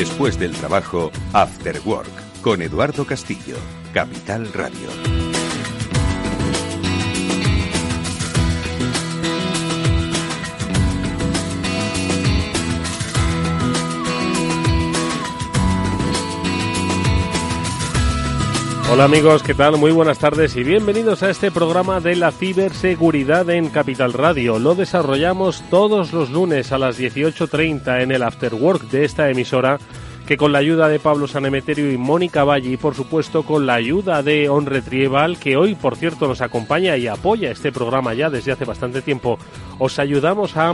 Después del trabajo, After Work, con Eduardo Castillo, Capital Radio. Hola amigos, ¿qué tal? Muy buenas tardes y bienvenidos a este programa de la ciberseguridad en Capital Radio. Lo desarrollamos todos los lunes a las 18:30 en el After Work de esta emisora, que con la ayuda de Pablo Sanemeterio y Mónica Valle y por supuesto con la ayuda de OnRetrieval, que hoy por cierto nos acompaña y apoya este programa ya desde hace bastante tiempo, os ayudamos a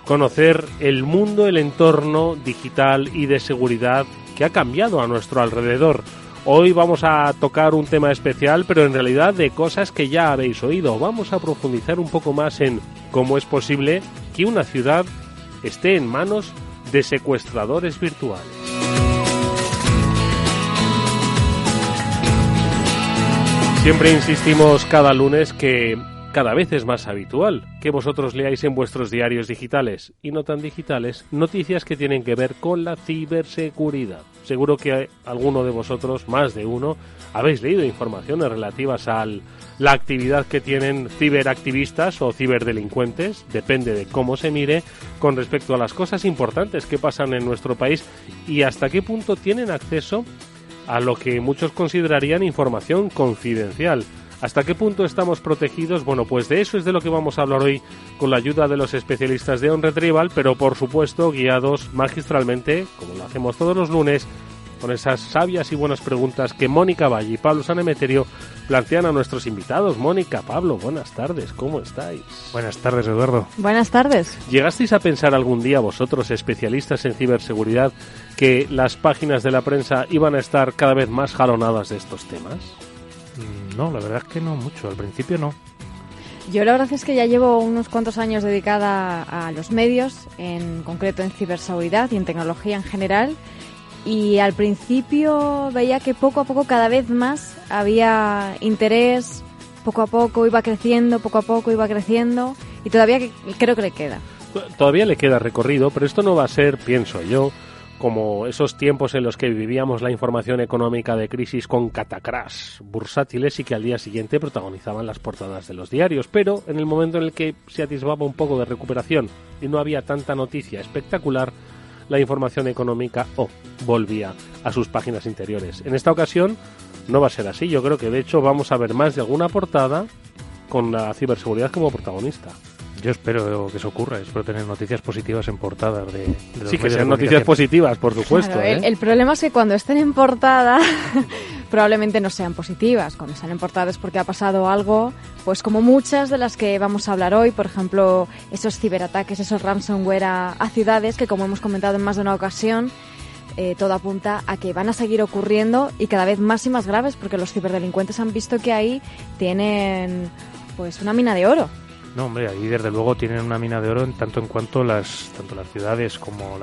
conocer el mundo, el entorno digital y de seguridad que ha cambiado a nuestro alrededor. Hoy vamos a tocar un tema especial, pero en realidad de cosas que ya habéis oído. Vamos a profundizar un poco más en cómo es posible que una ciudad esté en manos de secuestradores virtuales. Siempre insistimos cada lunes que cada vez es más habitual que vosotros leáis en vuestros diarios digitales y no tan digitales noticias que tienen que ver con la ciberseguridad. Seguro que alguno de vosotros, más de uno, habéis leído informaciones relativas a la actividad que tienen ciberactivistas o ciberdelincuentes, depende de cómo se mire, con respecto a las cosas importantes que pasan en nuestro país y hasta qué punto tienen acceso a lo que muchos considerarían información confidencial. ¿Hasta qué punto estamos protegidos? Bueno, pues de eso es de lo que vamos a hablar hoy con la ayuda de los especialistas de OnRetrieval, pero por supuesto guiados magistralmente, como lo hacemos todos los lunes, con esas sabias y buenas preguntas que Mónica Valle y Pablo Sanemeterio plantean a nuestros invitados. Mónica, Pablo, buenas tardes, ¿cómo estáis? Buenas tardes, Eduardo. Buenas tardes. ¿Llegasteis a pensar algún día vosotros, especialistas en ciberseguridad, que las páginas de la prensa iban a estar cada vez más jalonadas de estos temas? No, la verdad es que no mucho, al principio no. Yo la verdad es que ya llevo unos cuantos años dedicada a los medios, en concreto en ciberseguridad y en tecnología en general, y al principio veía que poco a poco cada vez más había interés, poco a poco iba creciendo, y todavía creo que le queda. Todavía le queda recorrido, pero esto no va a ser, pienso yo, como esos tiempos en los que vivíamos la información económica de crisis con catacrash bursátiles y que al día siguiente protagonizaban las portadas de los diarios, pero en el momento en el que se atisbaba un poco de recuperación y no había tanta noticia espectacular, la información económica volvía a sus páginas interiores. En esta ocasión no va a ser así, yo creo que de hecho vamos a ver más de alguna portada con la ciberseguridad como protagonista. Yo espero que eso ocurra, espero tener noticias positivas en portadas de los sí, que sean noticias positivas, por supuesto. Claro, el problema es que cuando estén en portada probablemente no sean positivas. Cuando están en portada es porque ha pasado algo, pues como muchas de las que vamos a hablar hoy, por ejemplo, esos ciberataques, esos ransomware a ciudades que, como hemos comentado en más de una ocasión, todo apunta a que van a seguir ocurriendo y cada vez más y más graves, porque los ciberdelincuentes han visto que ahí tienen pues una mina de oro. No, hombre, ahí desde luego tienen una mina de oro en tanto en cuanto tanto las ciudades como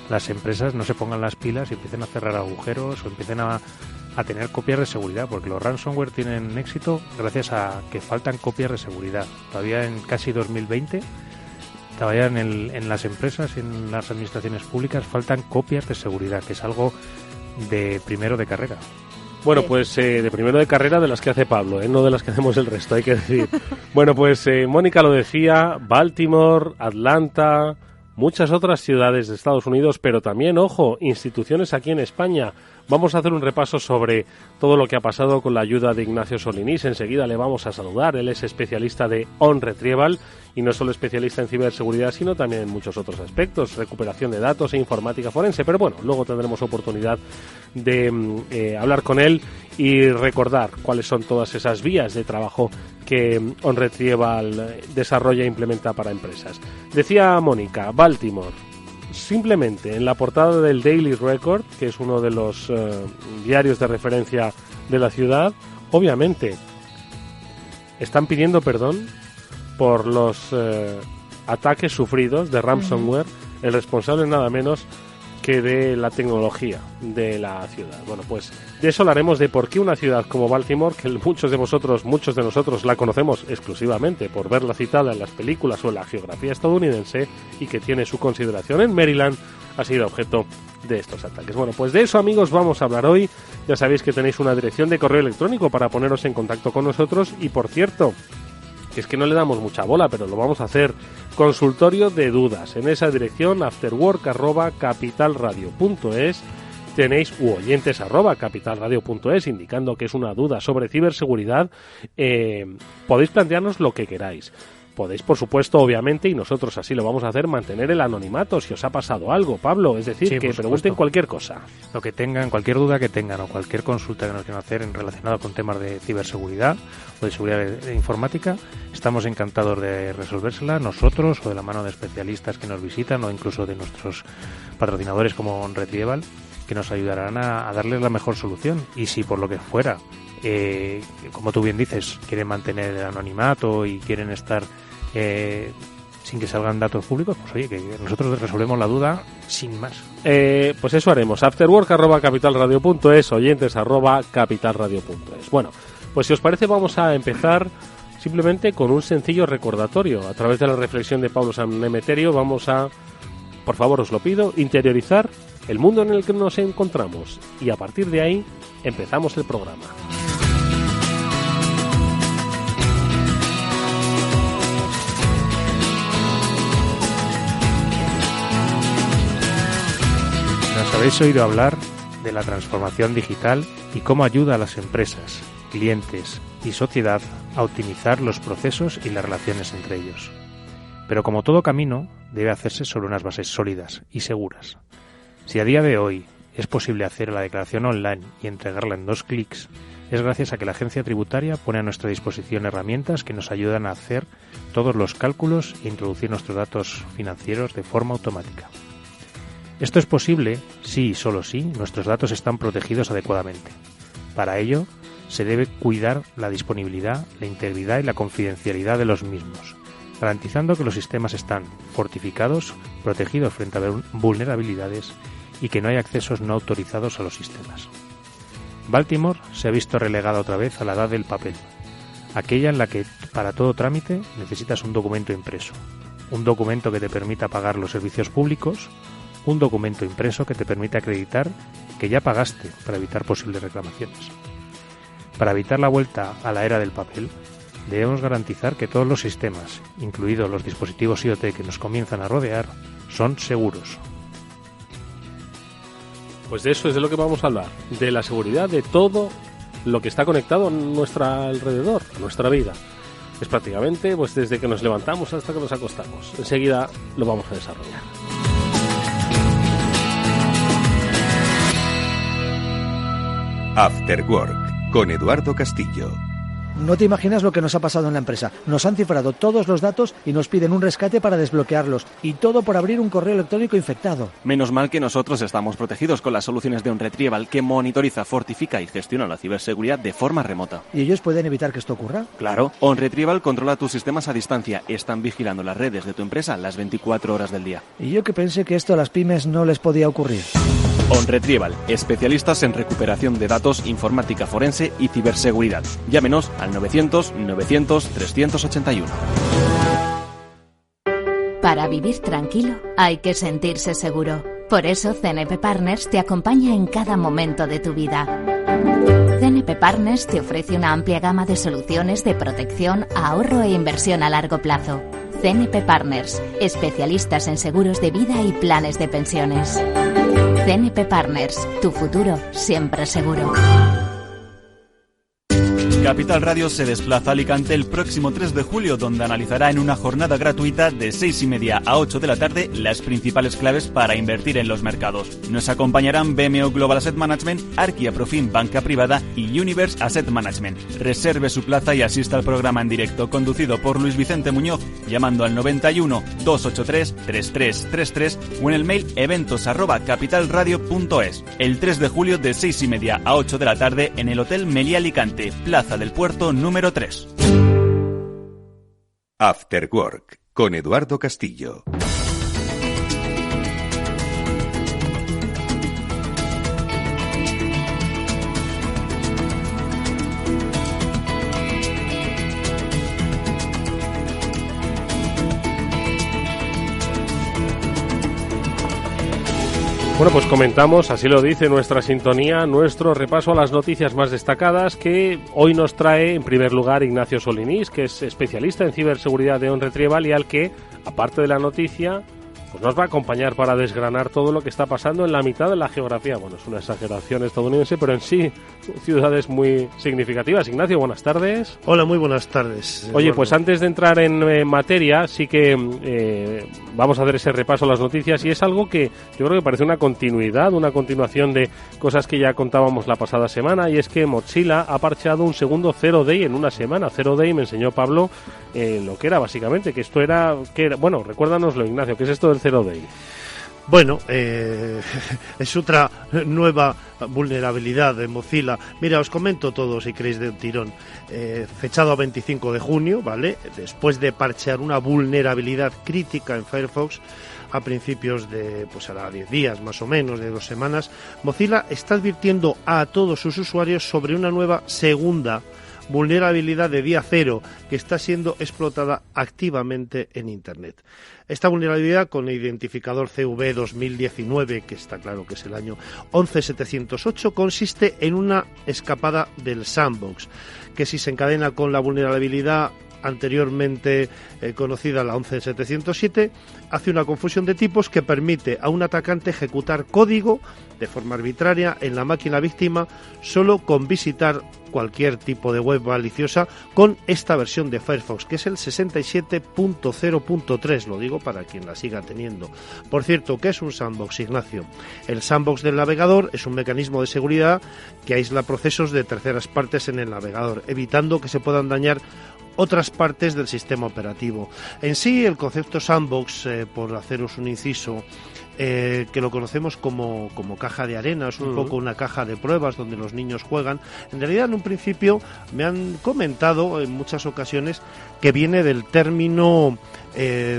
las empresas no se pongan las pilas y empiecen a cerrar agujeros o empiecen a tener copias de seguridad, porque los ransomware tienen éxito gracias a que faltan copias de seguridad. Todavía en casi 2020, todavía en las empresas y en las administraciones públicas faltan copias de seguridad, que es algo de primero de carrera. Bueno, pues de primero de carrera de las que hace Pablo, no de las que hacemos el resto, hay que decir. Bueno, pues Mónica lo decía, Baltimore, Atlanta, muchas otras ciudades de Estados Unidos, pero también, ojo, instituciones aquí en España. Vamos a hacer un repaso sobre todo lo que ha pasado con la ayuda de Ignacio Solinís. Enseguida le vamos a saludar. Él es especialista de OnRetrieval y no solo especialista en ciberseguridad, sino también en muchos otros aspectos, recuperación de datos e informática forense. Pero bueno, luego tendremos oportunidad de hablar con él y recordar cuáles son todas esas vías de trabajo que OnRetrieval desarrolla e implementa para empresas. Decía Mónica, Baltimore. Simplemente en la portada del Daily Record, que es uno de los diarios de referencia de la ciudad, obviamente están pidiendo perdón por los ataques sufridos de ransomware. El responsable es nada menos que de la tecnología de la ciudad. Bueno, pues de eso hablaremos, de por qué una ciudad como Baltimore, que muchos de nosotros la conocemos exclusivamente por verla citada en las películas o en la geografía estadounidense y que tiene su consideración en Maryland, ha sido objeto de estos ataques. Bueno, pues de eso, amigos, vamos a hablar hoy. Ya sabéis que tenéis una dirección de correo electrónico para poneros en contacto con nosotros y, por cierto, que es que no le damos mucha bola, pero lo vamos a hacer. Consultorio de dudas. En esa dirección, afterwork@capitalradio.es, tenéis oyentes@capitalradio.es, indicando que es una duda sobre ciberseguridad. Podéis plantearnos lo que queráis. Podéis, por supuesto, obviamente, y nosotros así lo vamos a hacer, mantener el anonimato si os ha pasado algo, Pablo. Es decir, sí, que pregunten cualquier cosa. Lo que tengan, cualquier duda que tengan o cualquier consulta que nos quieran hacer en relacionado con temas de ciberseguridad o de seguridad informática, estamos encantados de resolvérsela nosotros o de la mano de especialistas que nos visitan o incluso de nuestros patrocinadores como OnRetrieval, que nos ayudarán a darles la mejor solución. Y si por lo que fuera, como tú bien dices, quieren mantener el anonimato y quieren estar sin que salgan datos públicos, pues oye, que nosotros resolvemos la duda sin más. Pues eso haremos. Afterwork@capitalradio.es, oyentes@capitalradio.es. Bueno, pues si os parece vamos a empezar simplemente con un sencillo recordatorio. A través de la reflexión de Pablo San Emeterio vamos a, por favor os lo pido, interiorizar el mundo en el que nos encontramos y a partir de ahí empezamos el programa. Nos habéis oído hablar de la transformación digital y cómo ayuda a las empresas, clientes y sociedad a optimizar los procesos y las relaciones entre ellos. Pero como todo camino, debe hacerse sobre unas bases sólidas y seguras. Si a día de hoy es posible hacer la declaración online y entregarla en 2 clics, es gracias a que la agencia tributaria pone a nuestra disposición herramientas que nos ayudan a hacer todos los cálculos e introducir nuestros datos financieros de forma automática. Esto es posible si y solo si nuestros datos están protegidos adecuadamente. Para ello, se debe cuidar la disponibilidad, la integridad y la confidencialidad de los mismos, garantizando que los sistemas están fortificados, protegidos frente a vulnerabilidades y que no hay accesos no autorizados a los sistemas. Baltimore se ha visto relegada otra vez a la edad del papel, aquella en la que para todo trámite necesitas un documento impreso, un documento que te permita pagar los servicios públicos, un documento impreso que te permite acreditar que ya pagaste para evitar posibles reclamaciones. Para evitar la vuelta a la era del papel, debemos garantizar que todos los sistemas, incluidos los dispositivos IoT que nos comienzan a rodear, son seguros. Pues de eso es de lo que vamos a hablar, de la seguridad de todo lo que está conectado a nuestro alrededor, a nuestra vida. Es prácticamente pues desde que nos levantamos hasta que nos acostamos. Enseguida lo vamos a desarrollar. After Work, con Eduardo Castillo. No te imaginas lo que nos ha pasado en la empresa. Nos han cifrado todos los datos y nos piden un rescate para desbloquearlos. Y todo por abrir un correo electrónico infectado. Menos mal que nosotros estamos protegidos con las soluciones de OnRetrieval, que monitoriza, fortifica y gestiona la ciberseguridad de forma remota. ¿Y ellos pueden evitar que esto ocurra? Claro. OnRetrieval controla tus sistemas a distancia. Están vigilando las redes de tu empresa las 24 horas del día. Y yo que pensé que esto a las pymes no les podía ocurrir. OnRetrieval, especialistas en recuperación de datos, informática forense y ciberseguridad. Llámenos al 900-900-381. Para vivir tranquilo hay que sentirse seguro. Por eso CNP Partners te acompaña en cada momento de tu vida. CNP Partners te ofrece una amplia gama de soluciones de protección, ahorro e inversión a largo plazo. CNP Partners, especialistas en seguros de vida y planes de pensiones. CNP Partners, tu futuro siempre seguro. Capital Radio se desplaza a Alicante el próximo 3 de julio, donde analizará en una jornada gratuita de 6:30 a 8 de la tarde las principales claves para invertir en los mercados. Nos acompañarán BMO Global Asset Management, Arkia Profim Banca Privada y Universe Asset Management. Reserve su plaza y asista al programa en directo, conducido por Luis Vicente Muñoz, llamando al 91 283 3333 o en el mail eventos@capitalradio.es. El 3 de julio de 6:30 a 8 de la tarde en el Hotel Meliá Alicante, Plaza del Puerto número 3. After Work, con Eduardo Castillo. Bueno, pues comentamos, así lo dice nuestra sintonía, nuestro repaso a las noticias más destacadas que hoy nos trae en primer lugar Ignacio Solinís, que es especialista en ciberseguridad de OnRetrieval y al que, aparte de la noticia, pues nos va a acompañar para desgranar todo lo que está pasando en la mitad de la geografía. Bueno, es una exageración estadounidense, pero en sí ciudades muy significativas. Ignacio, buenas tardes. Hola, muy buenas tardes. Oye, Eduardo. pues antes de entrar en materia, sí que vamos a hacer ese repaso a las noticias y es algo que yo creo que parece una continuidad, una continuación de cosas que ya contábamos la pasada semana, y es que Mozilla ha parcheado un segundo Zero Day en una semana. Zero Day me enseñó Pablo lo que era básicamente, que esto era, bueno, recuérdanoslo, Ignacio, ¿qué es esto del Zero Day? Bueno, es otra nueva vulnerabilidad de Mozilla. Mira, os comento todo si queréis de un tirón. Fechado a 25 de junio, ¿vale? Después de parchear una vulnerabilidad crítica en Firefox a principios de, pues hará 10 días más o menos, de 2 semanas, Mozilla está advirtiendo a todos sus usuarios sobre una nueva segunda vulnerabilidad de día cero que está siendo explotada activamente en Internet. Esta vulnerabilidad, con el identificador CV 2019, que está claro que es el año 11708, consiste en una escapada del sandbox, que si se encadena con la vulnerabilidad anteriormente conocida, la 11707, hace una confusión de tipos que permite a un atacante ejecutar código de forma arbitraria en la máquina víctima solo con visitar cualquier tipo de web maliciosa con esta versión de Firefox, que es el 67.0.3, lo digo para quien la siga teniendo. Por cierto, ¿qué es un sandbox, Ignacio? El sandbox del navegador es un mecanismo de seguridad que aísla procesos de terceras partes en el navegador, evitando que se puedan dañar otras partes del sistema operativo. En sí, el concepto sandbox, por haceros un inciso, que lo conocemos como caja de arena, es un poco una caja de pruebas donde los niños juegan. En realidad, en un principio, me han comentado en muchas ocasiones que viene del término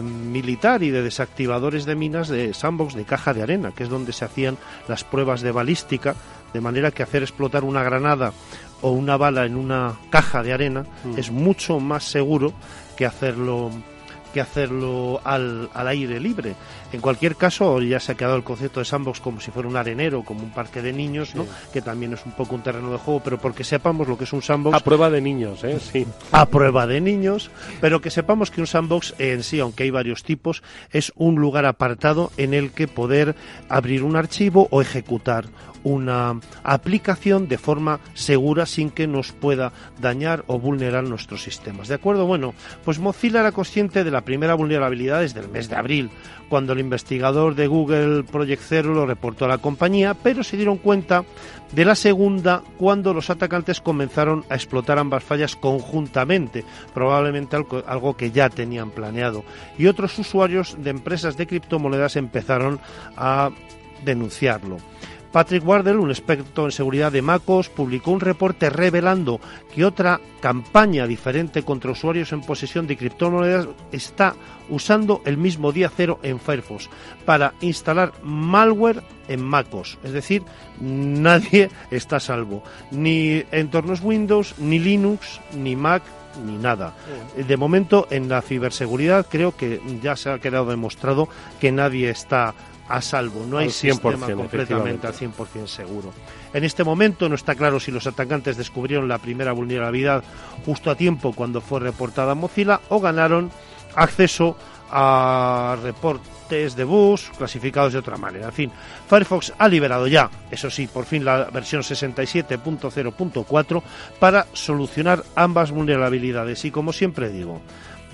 militar y de desactivadores de minas de sandbox, de caja de arena, que es donde se hacían las pruebas de balística, de manera que hacer explotar una granada o una bala en una caja de arena es mucho más seguro que hacerlo al aire libre. En cualquier caso, ya se ha quedado el concepto de sandbox como si fuera un arenero, como un parque de niños, ¿no? Que también es un poco un terreno de juego, pero porque sepamos lo que es un sandbox. A prueba de niños, sí. A prueba de niños, pero que sepamos que un sandbox en sí, aunque hay varios tipos, es un lugar apartado en el que poder abrir un archivo o ejecutar una aplicación de forma segura sin que nos pueda dañar o vulnerar nuestros sistemas. ¿De acuerdo? Bueno, pues Mozilla era consciente de la primera vulnerabilidad desde el mes de abril, cuando el investigador de Google Project Zero lo reportó a la compañía, pero se dieron cuenta de la segunda cuando los atacantes comenzaron a explotar ambas fallas conjuntamente, probablemente algo que ya tenían planeado, y otros usuarios de empresas de criptomonedas empezaron a denunciarlo. Patrick Wardell, un experto en seguridad de MacOS, publicó un reporte revelando que otra campaña diferente contra usuarios en posesión de criptomonedas está usando el mismo día cero en Firefox para instalar malware en MacOS. Es decir, nadie está a salvo. Ni entornos Windows, ni Linux, ni Mac, ni nada. De momento, en la ciberseguridad creo que ya se ha quedado demostrado que nadie está a salvo, no hay sistema completamente al 100% seguro. En este momento no está claro si los atacantes descubrieron la primera vulnerabilidad justo a tiempo cuando fue reportada a Mozilla o ganaron acceso a reportes de bugs clasificados de otra manera. En fin, Firefox ha liberado ya, eso sí, por fin la versión 67.0.4 para solucionar ambas vulnerabilidades y, como siempre digo,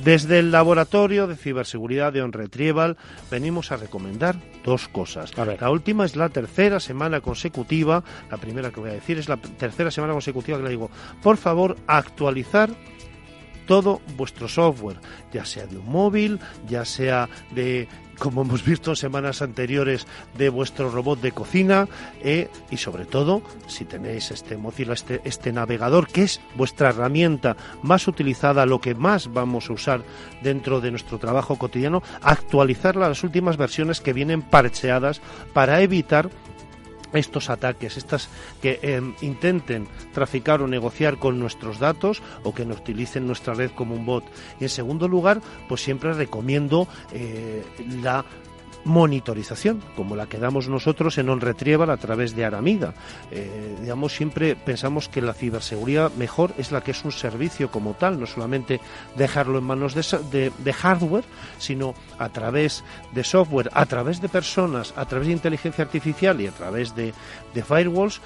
desde el laboratorio de ciberseguridad de OnRetrieval venimos a recomendar dos cosas. La última es la tercera semana consecutiva, la primera que voy a decir es la tercera semana consecutiva que le digo, por favor, actualizar todo vuestro software, ya sea de un móvil, ya sea de, como hemos visto en semanas anteriores, de vuestro robot de cocina, y sobre todo, si tenéis Mozilla, este navegador, que es vuestra herramienta más utilizada, lo que más vamos a usar dentro de nuestro trabajo cotidiano, actualizarla a las últimas versiones que vienen parcheadas para evitar estos ataques, estas que intenten traficar o negociar con nuestros datos o que nos utilicen nuestra red como un bot. Y en segundo lugar, pues siempre recomiendo la monitorización, como la que damos nosotros en OnRetrieval a través de Aramida. Siempre pensamos que la ciberseguridad mejor es la que es un servicio como tal, no solamente dejarlo en manos de hardware, sino a través de software, a través de personas, a través de inteligencia artificial y a través de firewalls.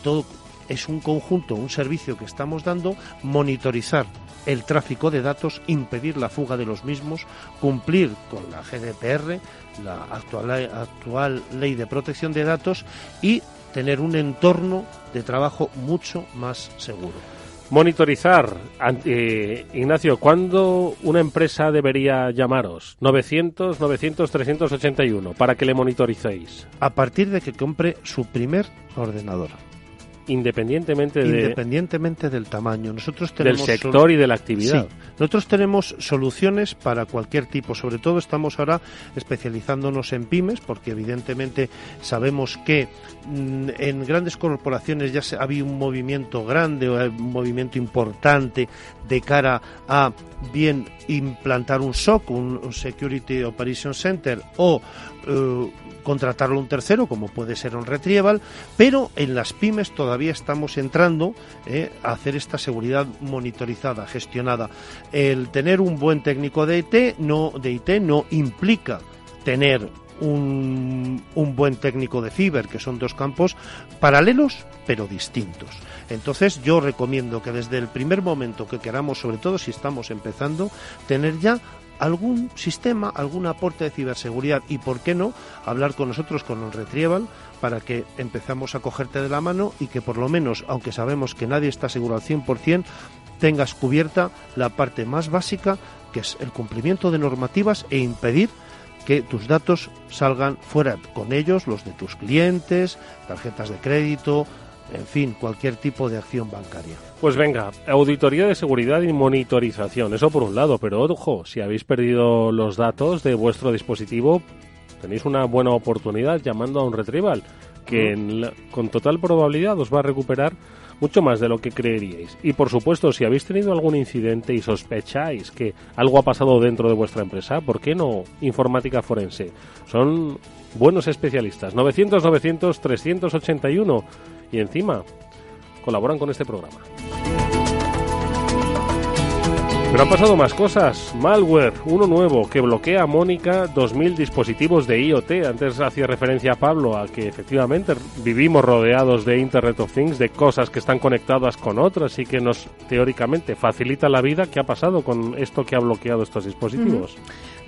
Todo es un conjunto, un servicio que estamos dando, monitorizar el tráfico de datos, impedir la fuga de los mismos, cumplir con la GDPR, la actual ley de protección de datos, y tener un entorno de trabajo mucho más seguro. Monitorizar. Ignacio, ¿cuándo una empresa debería llamaros? 900, 381, para que le monitoricéis. A partir de que compre su primer ordenador. Independientemente del tamaño. Nosotros tenemos del sector y de la actividad. Sí, nosotros tenemos soluciones para cualquier tipo. Sobre todo estamos ahora especializándonos en pymes, porque evidentemente sabemos que en grandes corporaciones ya ha habido un movimiento grande, o un movimiento importante de cara a bien implantar un SOC, un Security Operation Center, o contratarlo a un tercero, como puede ser OnRetrieval, pero en las pymes todavía estamos entrando a hacer esta seguridad monitorizada, gestionada. El tener un buen técnico de IT no implica tener un buen técnico de ciber, que son dos campos paralelos pero distintos. Entonces yo recomiendo que desde el primer momento que queramos, sobre todo si estamos empezando, tener ya algún sistema, algún aporte de ciberseguridad, y por qué no hablar con nosotros, con OnRetrieval, para que empezamos a cogerte de la mano y que por lo menos, aunque sabemos que nadie está seguro al 100%, tengas cubierta la parte más básica, que es el cumplimiento de normativas, e impedir que tus datos salgan fuera, con ellos los de tus clientes, tarjetas de crédito, en fin, cualquier tipo de acción bancaria. Pues venga, auditoría de seguridad y monitorización, eso por un lado, pero ojo, si habéis perdido los datos de vuestro dispositivo, tenéis una buena oportunidad llamando a OnRetrieval, que con total probabilidad os va a recuperar mucho más de lo que creeríais. Y por supuesto, si habéis tenido algún incidente y sospecháis que algo ha pasado dentro de vuestra empresa, ¿por qué no informática forense? Son buenos especialistas. 900, 381, y encima colaboran con este programa. Pero han pasado más cosas. Malware, uno nuevo, que bloquea a Mónica 2.000 dispositivos de IoT. Antes hacía referencia a Pablo a que efectivamente vivimos rodeados de Internet of Things, de cosas que están conectadas con otras y que nos, teóricamente, facilita la vida. ¿Qué ha pasado con esto que ha bloqueado estos dispositivos?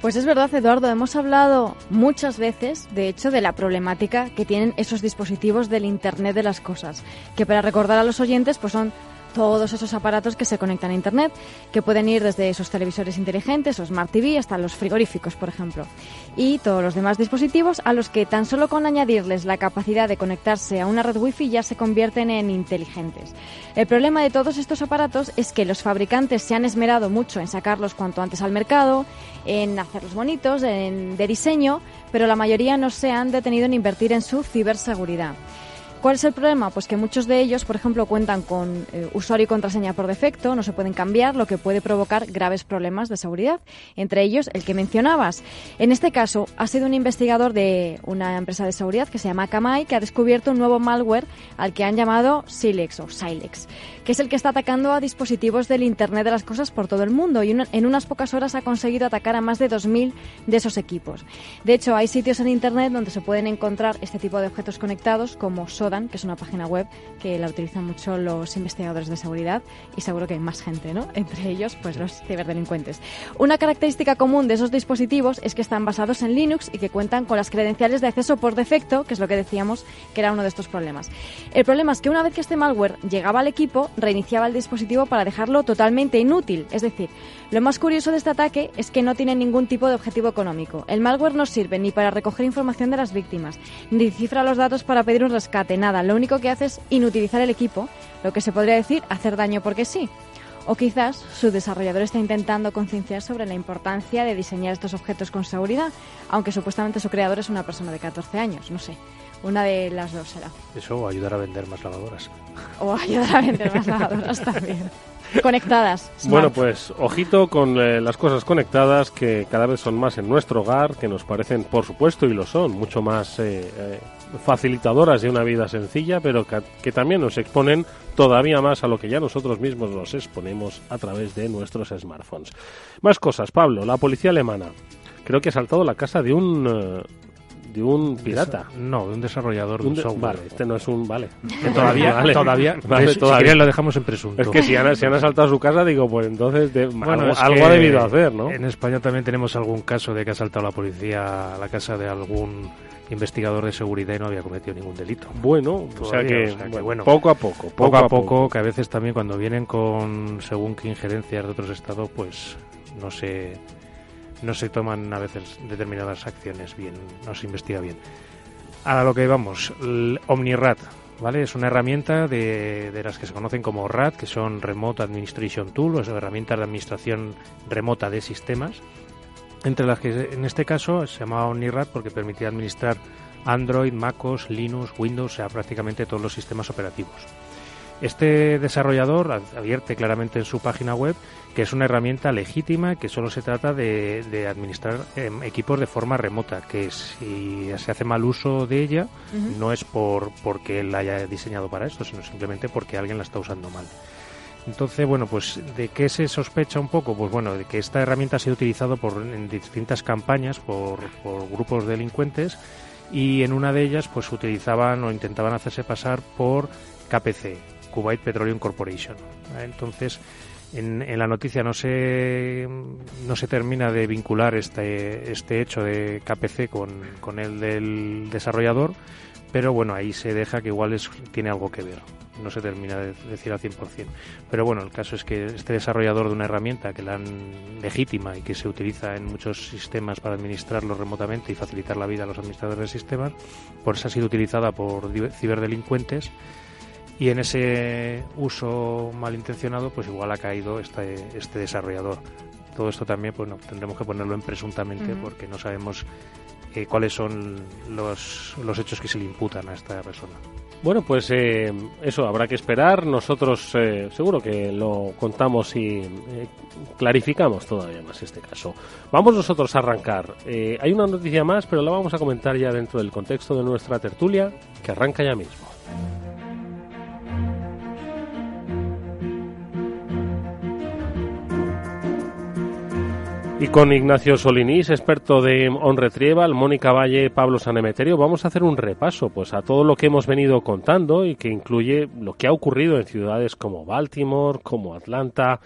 Pues es verdad, Eduardo, hemos hablado muchas veces, de hecho, de la problemática que tienen esos dispositivos del Internet de las cosas, que para recordar a los oyentes, pues son todos esos aparatos que se conectan a Internet, que pueden ir desde esos televisores inteligentes o Smart TV hasta los frigoríficos, por ejemplo, y todos los demás dispositivos a los que tan solo con añadirles la capacidad de conectarse a una red Wi-Fi ya se convierten en inteligentes. El problema de todos estos aparatos es que los fabricantes se han esmerado mucho en sacarlos cuanto antes al mercado, en hacerlos bonitos, de diseño, pero la mayoría no se han detenido en invertir en su ciberseguridad. ¿Cuál es el problema? Pues que muchos de ellos, por ejemplo, cuentan con usuario y contraseña por defecto, no se pueden cambiar, lo que puede provocar graves problemas de seguridad, entre ellos el que mencionabas. En este caso, ha sido un investigador de una empresa de seguridad que se llama Akamai, que ha descubierto un nuevo malware al que han llamado Silex, que es el que está atacando a dispositivos del Internet de las cosas por todo el mundo, y en unas pocas horas ha conseguido atacar a más de 2.000 de esos equipos. De hecho, hay sitios en Internet donde se pueden encontrar este tipo de objetos conectados, como Sodan, que es una página web que la utilizan mucho los investigadores de seguridad, y seguro que hay más gente, ¿no? Entre ellos, pues los ciberdelincuentes. Una característica común de esos dispositivos es que están basados en Linux y que cuentan con las credenciales de acceso por defecto, que es lo que decíamos que era uno de estos problemas. El problema es que una vez que este malware llegaba al equipo, reiniciaba el dispositivo para dejarlo totalmente inútil. Es decir, lo más curioso de este ataque es que no tiene ningún tipo de objetivo económico. El malware no sirve ni para recoger información de las víctimas, ni cifra los datos para pedir un rescate, nada. Lo único que hace es inutilizar el equipo, lo que se podría decir hacer daño porque sí. O quizás su desarrollador está intentando concienciar sobre la importancia de diseñar estos objetos con seguridad, aunque supuestamente su creador es una persona de 14 años, no sé. Una de las dos será. Eso, o ayudar a vender más lavadoras. O ayudar a vender más lavadoras también. Conectadas. Smart. Bueno, pues ojito con las cosas conectadas que cada vez son más en nuestro hogar, que nos parecen, por supuesto, y lo son, mucho más facilitadoras de una vida sencilla, pero que también nos exponen todavía más a lo que ya nosotros mismos nos exponemos a través de nuestros smartphones. Más cosas, Pablo. La policía alemana creo que ha asaltado la casa de un pirata. No, de un desarrollador de un software. Vale, este no es un... Vale. Que todavía si queréis lo dejamos en presunto. Es que si han asaltado su casa, digo, pues entonces bueno, algo ha debido hacer, ¿no? En España también tenemos algún caso de que ha asaltado la policía a la casa de algún investigador de seguridad y no había cometido ningún delito. Bueno, todavía, bueno, poco a poco. Que a veces también cuando vienen con según qué injerencias de otros estados, pues no se toman a veces determinadas acciones bien, no se investiga bien. A lo que vamos, el OmniRat, ¿vale? Es una herramienta de las que se conocen como RAT, que son Remote Administration Tool, o sea, herramientas de administración remota de sistemas, entre las que en este caso se llamaba OmniRat porque permitía administrar Android, MacOS, Linux, Windows, o sea, prácticamente todos los sistemas operativos. Este desarrollador advierte claramente en su página web que es una herramienta legítima, que solo se trata de administrar equipos de forma remota, que si se hace mal uso de ella no es porque él la haya diseñado para esto, sino simplemente porque alguien la está usando mal. Entonces, bueno, pues ¿de qué se sospecha un poco? Pues bueno, de que esta herramienta ha sido utilizada en distintas campañas por grupos delincuentes, y en una de ellas pues utilizaban o intentaban hacerse pasar por KPC, Kuwait Petroleum Corporation. Entonces, en la noticia no se termina de vincular este hecho de KPC con el del desarrollador, pero bueno, ahí se deja que igual tiene algo que ver. No se termina de decir al 100%. Pero bueno, el caso es que este desarrollador de una herramienta que la han legítima y que se utiliza en muchos sistemas para administrarlo remotamente y facilitar la vida a los administradores de sistemas, pues ha sido utilizada por ciberdelincuentes, y en ese uso malintencionado pues igual ha caído este desarrollador. Todo esto también pues no, tendremos que ponerlo en presuntamente, porque no sabemos cuáles son los hechos que se le imputan a esta persona. Bueno, pues eso habrá que esperar. Nosotros seguro que lo contamos y clarificamos todavía más este caso. Vamos nosotros a arrancar. Hay una noticia más, pero la vamos a comentar ya dentro del contexto de nuestra tertulia, que arranca ya mismo. Y con Ignacio Solinís, experto de OnRetrieval, Mónica Valle, Pablo Sanemeterio, vamos a hacer un repaso pues a todo lo que hemos venido contando y que incluye lo que ha ocurrido en ciudades como Baltimore, como Atlanta,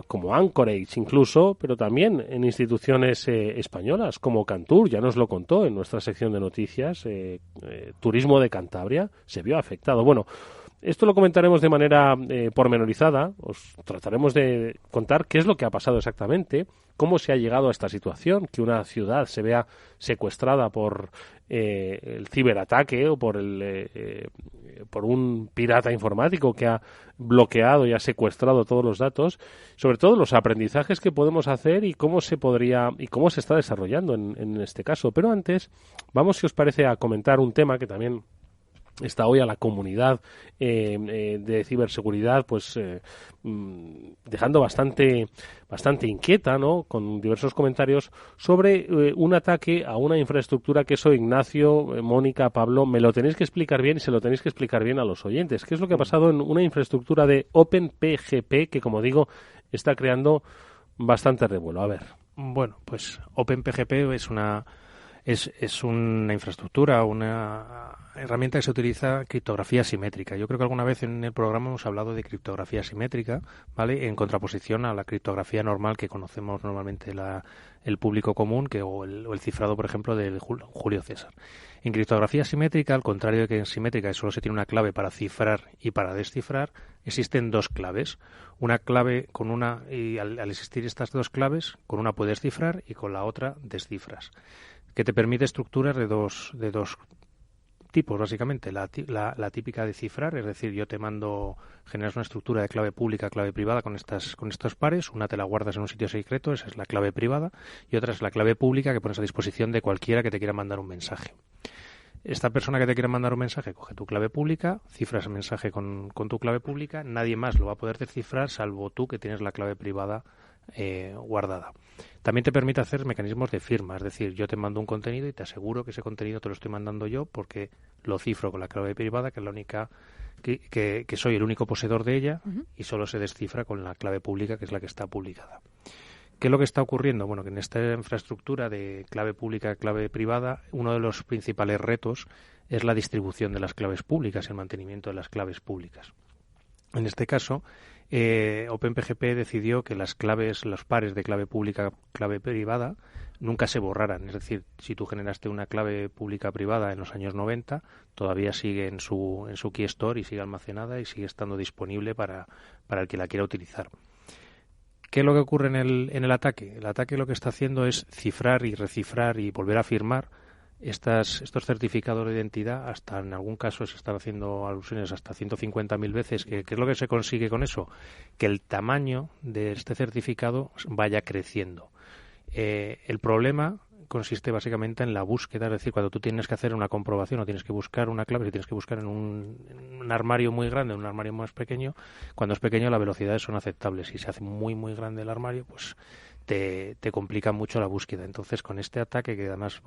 como Anchorage incluso, pero también en instituciones españolas como Cantur, ya nos lo contó en nuestra sección de noticias, Turismo de Cantabria se vio afectado. Bueno, esto lo comentaremos de manera pormenorizada, os trataremos de contar qué es lo que ha pasado exactamente, cómo se ha llegado a esta situación, que una ciudad se vea secuestrada por el ciberataque o por un pirata informático que ha bloqueado y ha secuestrado todos los datos, sobre todo los aprendizajes que podemos hacer y cómo se podría y cómo se está desarrollando en este caso. Pero antes, vamos, si os parece, a comentar un tema que también está hoy a la comunidad de ciberseguridad pues dejando bastante inquieta, ¿no?, con diversos comentarios sobre un ataque a una infraestructura que eso, Ignacio, Mónica, Pablo, me lo tenéis que explicar bien y se lo tenéis que explicar bien a los oyentes. ¿Qué es lo que ha pasado en una infraestructura de OpenPGP que, como digo, está creando bastante revuelo? A ver. Bueno, pues OpenPGP es una infraestructura, una herramienta que se utiliza criptografía simétrica. Yo creo que alguna vez en el programa hemos hablado de criptografía simétrica, ¿vale?, en contraposición a la criptografía normal que conocemos normalmente el público común, o el cifrado, por ejemplo, del Julio César. En criptografía simétrica, al contrario de que en simétrica solo se tiene una clave para cifrar y para descifrar, existen dos claves. Una clave y al existir estas dos claves, con una puedes cifrar y con la otra descifras, que te permite estructuras de dos tipos, básicamente. La típica de cifrar, es decir, yo te generas una estructura de clave pública, clave privada con estos pares. Una te la guardas en un sitio secreto, esa es la clave privada, y otra es la clave pública que pones a disposición de cualquiera que te quiera mandar un mensaje. esta persona que te quiere mandar un mensaje coge tu clave pública, cifra ese mensaje con tu clave pública, nadie más lo va a poder descifrar salvo tú que tienes la clave privada guardada. También te permite hacer mecanismos de firma, es decir, yo te mando un contenido y te aseguro que ese contenido te lo estoy mandando yo porque lo cifro con la clave privada, que es la única que soy el único poseedor de ella, y solo se descifra con la clave pública, que es la que está publicada. ¿Qué es lo que está ocurriendo? Bueno, que en esta infraestructura de clave pública, clave privada, uno de los principales retos es la distribución de las claves públicas y el mantenimiento de las claves públicas. En este caso, OpenPGP decidió que las claves, los pares de clave pública, clave privada, nunca se borraran. Es decir, si tú generaste una clave pública privada en los años 90, todavía sigue en su key store y sigue almacenada y sigue estando disponible para el que la quiera utilizar. ¿Qué es lo que ocurre en el ataque? El ataque lo que está haciendo es cifrar y recifrar y volver a firmar estos certificados de identidad, hasta en algún caso se están haciendo alusiones hasta 150.000 veces. ¿Qué es lo que se consigue con eso? Que el tamaño de este certificado vaya creciendo. El problema consiste básicamente en la búsqueda, es decir, cuando tú tienes que hacer una comprobación o tienes que buscar una clave, si tienes que buscar en un armario muy grande, en un armario más pequeño, cuando es pequeño las velocidades son aceptables. Si se hace muy, muy grande el armario, pues te complica mucho la búsqueda. Entonces, con este ataque, que además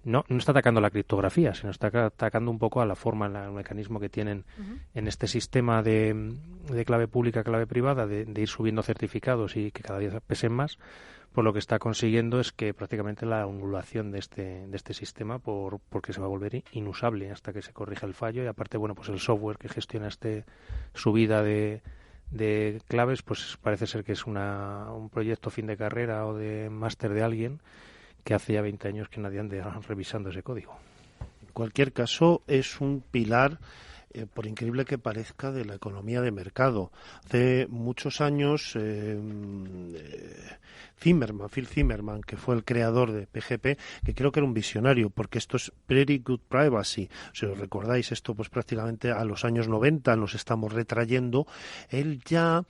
no está atacando la criptografía, sino está atacando un poco a la forma, al mecanismo que tienen en este sistema de clave pública, clave privada, de ir subiendo certificados y que cada día pesen más, pues lo que está consiguiendo es que prácticamente la anulación de este sistema porque se va a volver inusable hasta que se corrija el fallo. Y aparte, bueno, pues el software que gestiona subida de claves, pues parece ser que es un proyecto fin de carrera o de máster de alguien que hace ya 20 años que nadie anda revisando ese código. En cualquier caso, es un pilar, por increíble que parezca, de la economía de mercado. Hace muchos años, Phil Zimmermann, que fue el creador de PGP, que creo que era un visionario, porque esto es Pretty Good Privacy. Si os recordáis, esto pues prácticamente a los años 90 nos estamos retrayendo. Él ya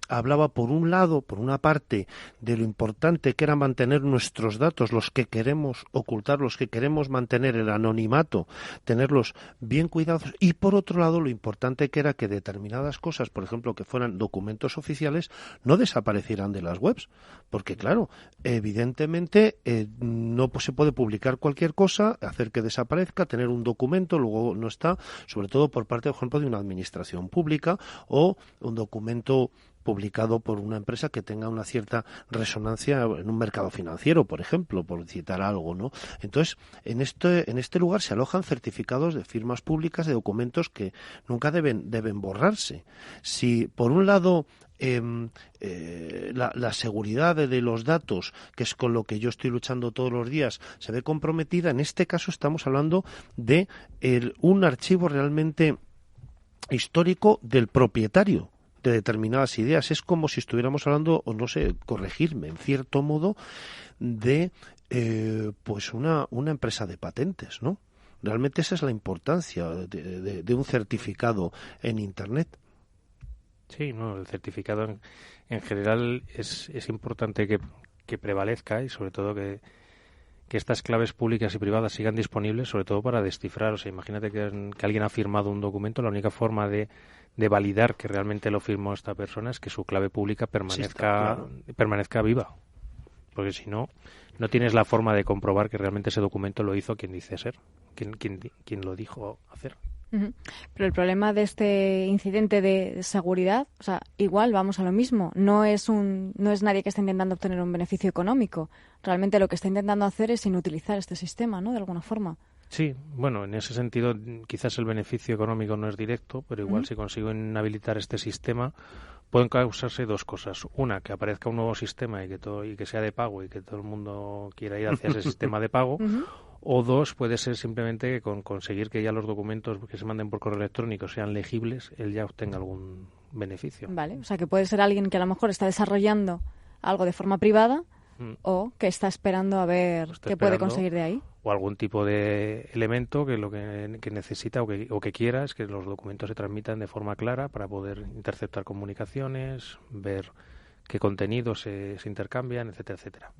hablaba por una parte, de lo importante que era mantener nuestros datos, los que queremos ocultar, los que queremos mantener el anonimato, tenerlos bien cuidados, y por otro lado lo importante que era que determinadas cosas, por ejemplo, que fueran documentos oficiales, no desaparecieran de las webs, porque claro, evidentemente no se puede publicar cualquier cosa, hacer que desaparezca, tener un documento, luego no está, sobre todo por parte, por ejemplo, de una administración pública o un documento publicado por una empresa que tenga una cierta resonancia en un mercado financiero, por ejemplo, por citar algo, ¿no? Entonces, en este lugar se alojan certificados de firmas públicas de documentos que nunca deben borrarse. Si, por un lado, la seguridad de los datos, que es con lo que yo estoy luchando todos los días, se ve comprometida, en este caso estamos hablando de un archivo realmente histórico del propietario de determinadas ideas. Es como si estuviéramos hablando, o no sé, corregirme, en cierto modo, de pues una empresa de patentes, ¿no? Realmente esa es la importancia de un certificado en Internet. Sí, no, el certificado en general es importante que prevalezca, y sobre todo que estas claves públicas y privadas sigan disponibles, sobre todo para descifrar. O sea, imagínate que alguien ha firmado un documento, la única forma de validar que realmente lo firmó esta persona es que su clave pública permanezca viva. Porque si no, no tienes la forma de comprobar que realmente ese documento lo hizo quien dice ser, quien lo dijo hacer. Pero el problema de este incidente de seguridad, o sea, igual vamos a lo mismo, no es nadie que esté intentando obtener un beneficio económico. Realmente lo que está intentando hacer es inutilizar este sistema, ¿no? De alguna forma. Sí, bueno, en ese sentido quizás el beneficio económico no es directo, pero igual si consiguen inhabilitar este sistema pueden causarse dos cosas. Una, que aparezca un nuevo sistema y que sea de pago y que todo el mundo quiera ir hacia ese sistema de pago. O dos, puede ser simplemente que con conseguir que ya los documentos que se manden por correo electrónico sean legibles, él ya obtenga algún beneficio. Vale, o sea que puede ser alguien que a lo mejor está desarrollando algo de forma privada o que está esperando a ver qué puede conseguir de ahí. O algún tipo de elemento que lo que necesita o que quiera es que los documentos se transmitan de forma clara para poder interceptar comunicaciones, ver qué contenidos se intercambian, etcétera, etcétera.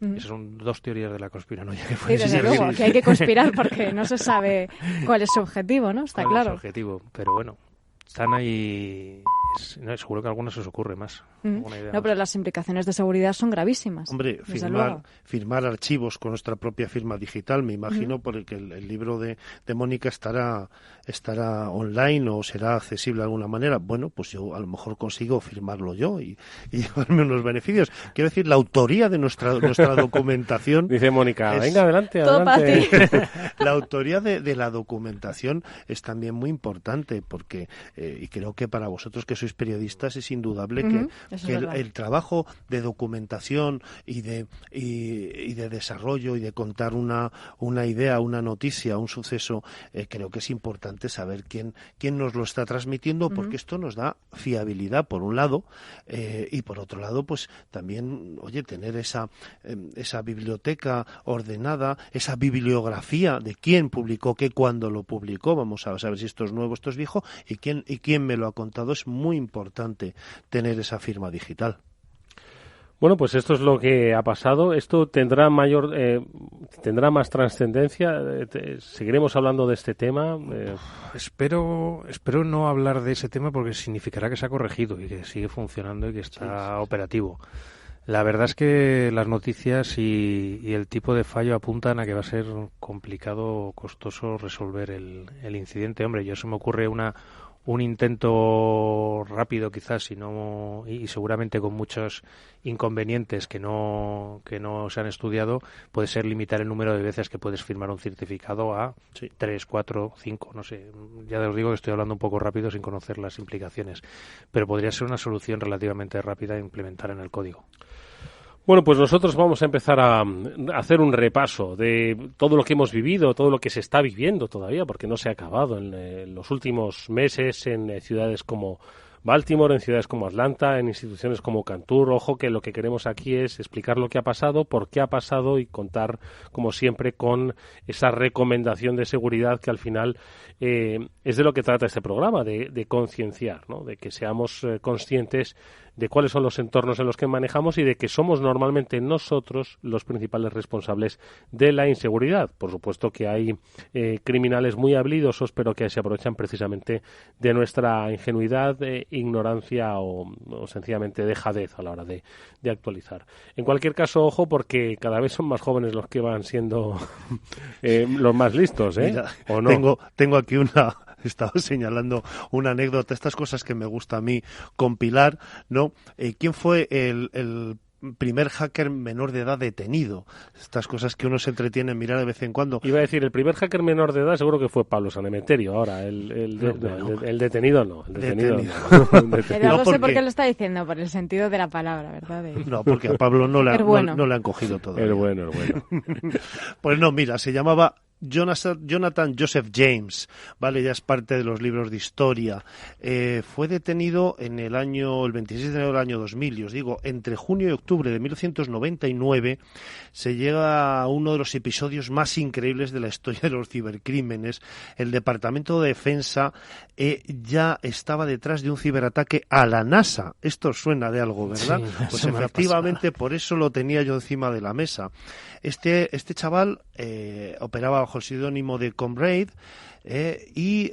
Esas son dos teorías de la conspiranoia que Sí, desde luego, que hay que conspirar porque no se sabe cuál es su objetivo, ¿no? Está claro. Es su objetivo, pero bueno, están ahí. Seguro que a algunos se os ocurre más. No, pero las implicaciones de seguridad son gravísimas. Hombre, firmar archivos con nuestra propia firma digital, me imagino, porque el libro de Mónica estará online o será accesible de alguna manera. Bueno, pues yo a lo mejor consigo firmarlo yo y llevarme unos beneficios. Quiero decir, la autoría de nuestra documentación... Dice Mónica, venga, adelante. La autoría de la documentación es también muy importante porque, y creo que para vosotros que sois periodistas es indudable que el trabajo de documentación y de desarrollo y de contar una idea, una noticia, un suceso, creo que es importante saber quién nos lo está transmitiendo, porque esto nos da fiabilidad por un lado y por otro lado pues también, tener esa biblioteca ordenada, esa bibliografía de quién publicó qué, cuándo lo publicó, vamos a saber si esto es nuevo, esto es viejo y quién me lo ha contado. Es muy importante tener esa firma digital. Bueno, pues esto es lo que ha pasado. Esto tendrá más trascendencia. Seguiremos hablando de este tema. Espero no hablar de ese tema porque significará que se ha corregido y que sigue funcionando y que está operativo. La verdad es que las noticias y el tipo de fallo apuntan a que va a ser complicado, costoso resolver el incidente. Hombre, yo se me ocurre un intento rápido quizás y seguramente con muchos inconvenientes que no se han estudiado, puede ser limitar el número de veces que puedes firmar un certificado a 3, 4, 5, no sé. Ya os digo que estoy hablando un poco rápido sin conocer las implicaciones, pero podría ser una solución relativamente rápida de implementar en el código. Bueno, pues nosotros vamos a empezar a hacer un repaso de todo lo que hemos vivido, todo lo que se está viviendo todavía, porque no se ha acabado en los últimos meses en ciudades como Baltimore, en ciudades como Atlanta, en instituciones como Cantur. Ojo que lo que queremos aquí es explicar lo que ha pasado, por qué ha pasado y contar, como siempre, con esa recomendación de seguridad que al final es de lo que trata este programa, de concienciar, ¿no? De que seamos conscientes de cuáles son los entornos en los que manejamos y de que somos normalmente nosotros los principales responsables de la inseguridad. Por supuesto que hay criminales muy habilidosos, pero que se aprovechan precisamente de nuestra ingenuidad, ignorancia o sencillamente dejadez a la hora de actualizar. En cualquier caso, ojo, porque cada vez son más jóvenes los que van siendo los más listos, ¿eh? Mira, ¿o no? Tengo aquí estaba señalando una anécdota, estas cosas que me gusta a mí compilar, ¿no? ¿Quién fue el primer hacker menor de edad detenido? Estas cosas que uno se entretiene en mirar de vez en cuando. Iba a decir, el primer hacker menor de edad seguro que fue Pablo Sanemeterio. Ahora, el detenido no. Pero no sé por qué lo está diciendo, por el sentido de la palabra, ¿verdad? No, porque a Pablo no le han cogido todavía. El bueno. Pues no, mira, se llamaba Jonathan Joseph James, vale, ya es parte de los libros de historia. Fue detenido el 26 de enero del año 2000, y os digo, entre junio y octubre de 1999 se llega a uno de los episodios más increíbles de la historia de los cibercrímenes. El Departamento de Defensa ya estaba detrás de un ciberataque a la NASA. Esto suena de algo, ¿verdad? Sí, pues efectivamente, por eso lo tenía yo encima de la mesa. Este chaval operaba bajo el seudónimo de Comrade y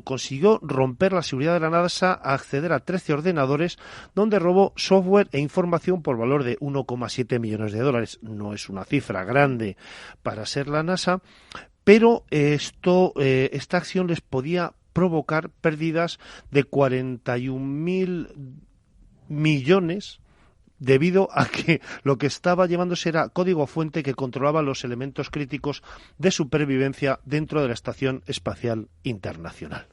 consiguió romper la seguridad de la NASA, acceder a 13 ordenadores donde robó software e información por valor de 1,7 millones de dólares. No es una cifra grande para ser la NASA, pero esta acción les podía provocar pérdidas de 41.000 millones debido a que lo que estaba llevándose era código fuente que controlaba los elementos críticos de supervivencia dentro de la Estación Espacial Internacional.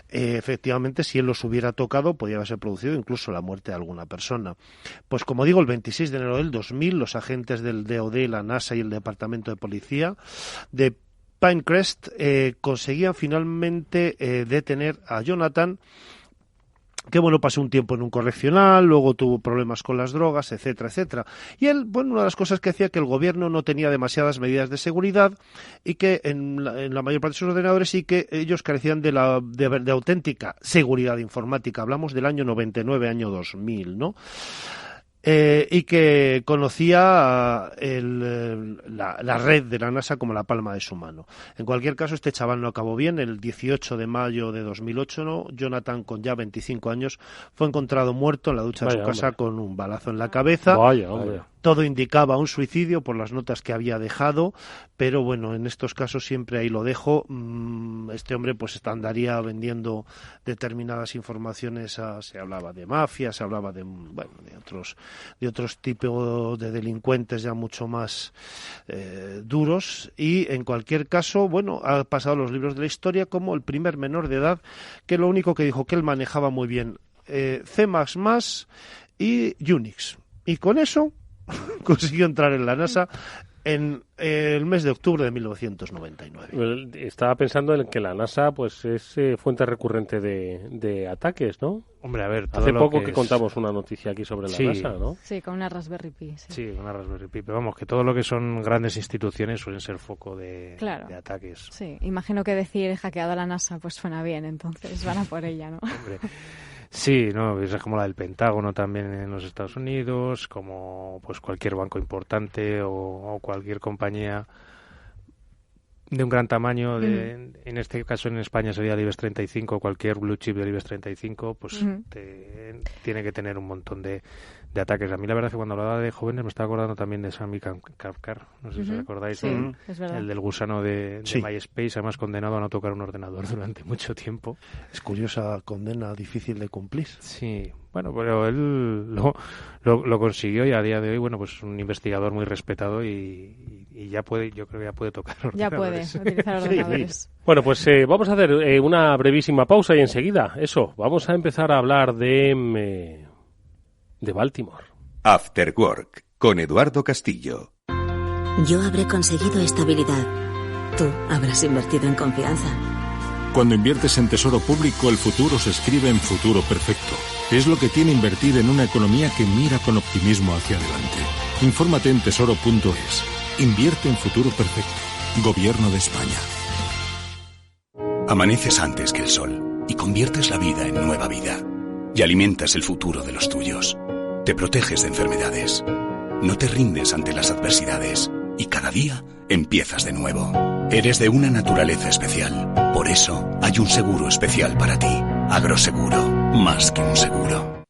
Efectivamente, si él los hubiera tocado, podría haberse producido incluso la muerte de alguna persona. Pues como digo, el 26 de enero del 2000, los agentes del DoD, la NASA y el Departamento de Policía de Pinecrest conseguían finalmente detener a Jonathan, que pasó un tiempo en un correccional, luego tuvo problemas con las drogas, etcétera, etcétera. Y él, una de las cosas que hacía que el gobierno no tenía demasiadas medidas de seguridad y que en la mayor parte de sus ordenadores sí que ellos carecían de auténtica seguridad informática. Hablamos del año 99, año 2000, ¿no? y que conocía la red de la NASA como la palma de su mano. En cualquier caso, este chaval no acabó bien. El 18 de mayo de 2008, ¿no? Jonathan, con ya 25 años, fue encontrado muerto en la ducha de su casa con un balazo en la cabeza. Vaya, hombre. Todo indicaba un suicidio por las notas que había dejado, pero bueno, en estos casos siempre ahí lo dejo. Este hombre pues andaría vendiendo determinadas informaciones, se hablaba de mafia, se hablaba de otros tipos de delincuentes ya mucho más duros, y en cualquier caso, bueno, ha pasado a los libros de la historia como el primer menor de edad que lo único que dijo que él manejaba muy bien C++ y Unix, y con eso consiguió entrar en la NASA en el mes de octubre de 1999. Estaba pensando en que la NASA pues es fuente recurrente de ataques, ¿no? Hombre, a ver, hace poco que contamos una noticia aquí sobre la NASA, ¿no? Sí, con una Raspberry Pi. Sí, con una Raspberry Pi. Pero vamos, que todo lo que son grandes instituciones suelen ser foco de ataques. Sí, imagino que decir hackeado a la NASA pues suena bien, entonces van a por ella, ¿no? Hombre. Sí, no, es como la del Pentágono también en los Estados Unidos, como pues cualquier banco importante o cualquier compañía de un gran tamaño, en este caso en España sería el IBEX 35, cualquier blue chip del IBEX 35, pues tiene que tener un montón de ataques. A mí la verdad es que cuando hablaba de jóvenes me estaba acordando también de Sami Kafkar, no sé si os acordáis, el del gusano de MySpace, además condenado a no tocar un ordenador durante mucho tiempo. Es curiosa condena, difícil de cumplir. Sí, bueno, pero él lo consiguió, y a día de hoy, bueno, pues un investigador muy respetado y ya puede, yo creo que ya puede tocar ordenadores. Ya puede utilizar ordenadores. Sí. Bueno, pues vamos a hacer una brevísima pausa y enseguida, vamos a empezar a hablar de Baltimore. After Work, con Eduardo Castillo. Yo habré conseguido estabilidad. Tú habrás invertido en confianza. Cuando inviertes en tesoro público, el futuro se escribe en futuro perfecto. Es lo que tiene invertir en una economía que mira con optimismo hacia adelante. Infórmate en tesoro.es. Invierte en futuro perfecto. Gobierno de España. Amaneces antes que el sol y conviertes la vida en nueva vida. Y alimentas el futuro de los tuyos. Te proteges de enfermedades. No te rindes ante las adversidades. Y cada día empiezas de nuevo. Eres de una naturaleza especial. Por eso hay un seguro especial para ti. Agroseguro. Más que un seguro.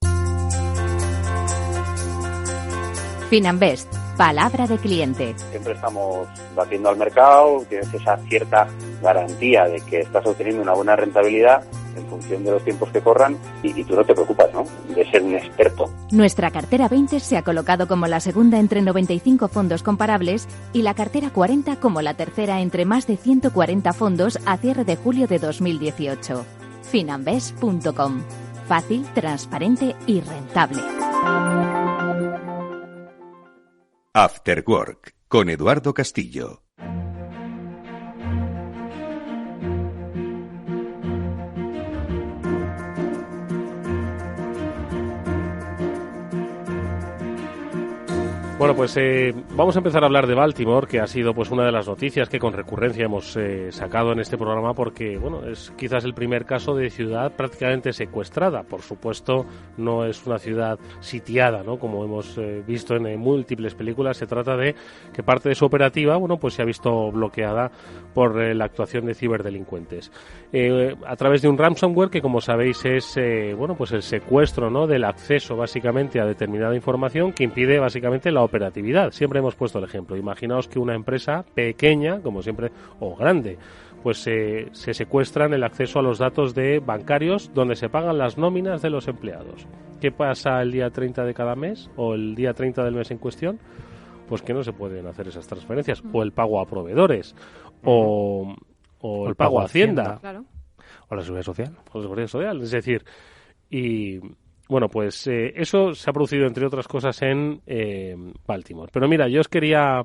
Finanbest. Palabra de cliente. Siempre estamos batiendo al mercado. Tienes esa cierta garantía de que estás obteniendo una buena rentabilidad en función de los tiempos que corran, y tú no te preocupas, ¿no?, de ser un experto. Nuestra cartera 20 se ha colocado como la segunda entre 95 fondos comparables y la cartera 40 como la tercera entre más de 140 fondos a cierre de julio de 2018. Finanbest.com. Fácil, transparente y rentable. After Work, con Eduardo Castillo. Bueno, pues vamos a empezar a hablar de Baltimore, que ha sido pues una de las noticias que con recurrencia hemos sacado en este programa, porque bueno, es quizás el primer caso de ciudad prácticamente secuestrada. Por supuesto, no es una ciudad sitiada, ¿no?, como hemos visto en múltiples películas. Se trata de que parte de su operativa, bueno, pues se ha visto bloqueada por la actuación de ciberdelincuentes a través de un ransomware que, como sabéis, es bueno, pues el secuestro, ¿no?, del acceso básicamente a determinada información que impide básicamente la operatividad. Siempre hemos puesto el ejemplo. Imaginaos que una empresa pequeña, como siempre, o grande, pues se secuestran el acceso a los datos de bancarios donde se pagan las nóminas de los empleados. ¿Qué pasa el día 30 de cada mes o el día 30 del mes en cuestión? Pues que no se pueden hacer esas transferencias, o el pago a proveedores, o el pago a Hacienda, claro, o la Seguridad Social. O la Seguridad Social, es decir, y bueno, pues eso se ha producido, entre otras cosas, en Baltimore. Pero mira, yo os quería,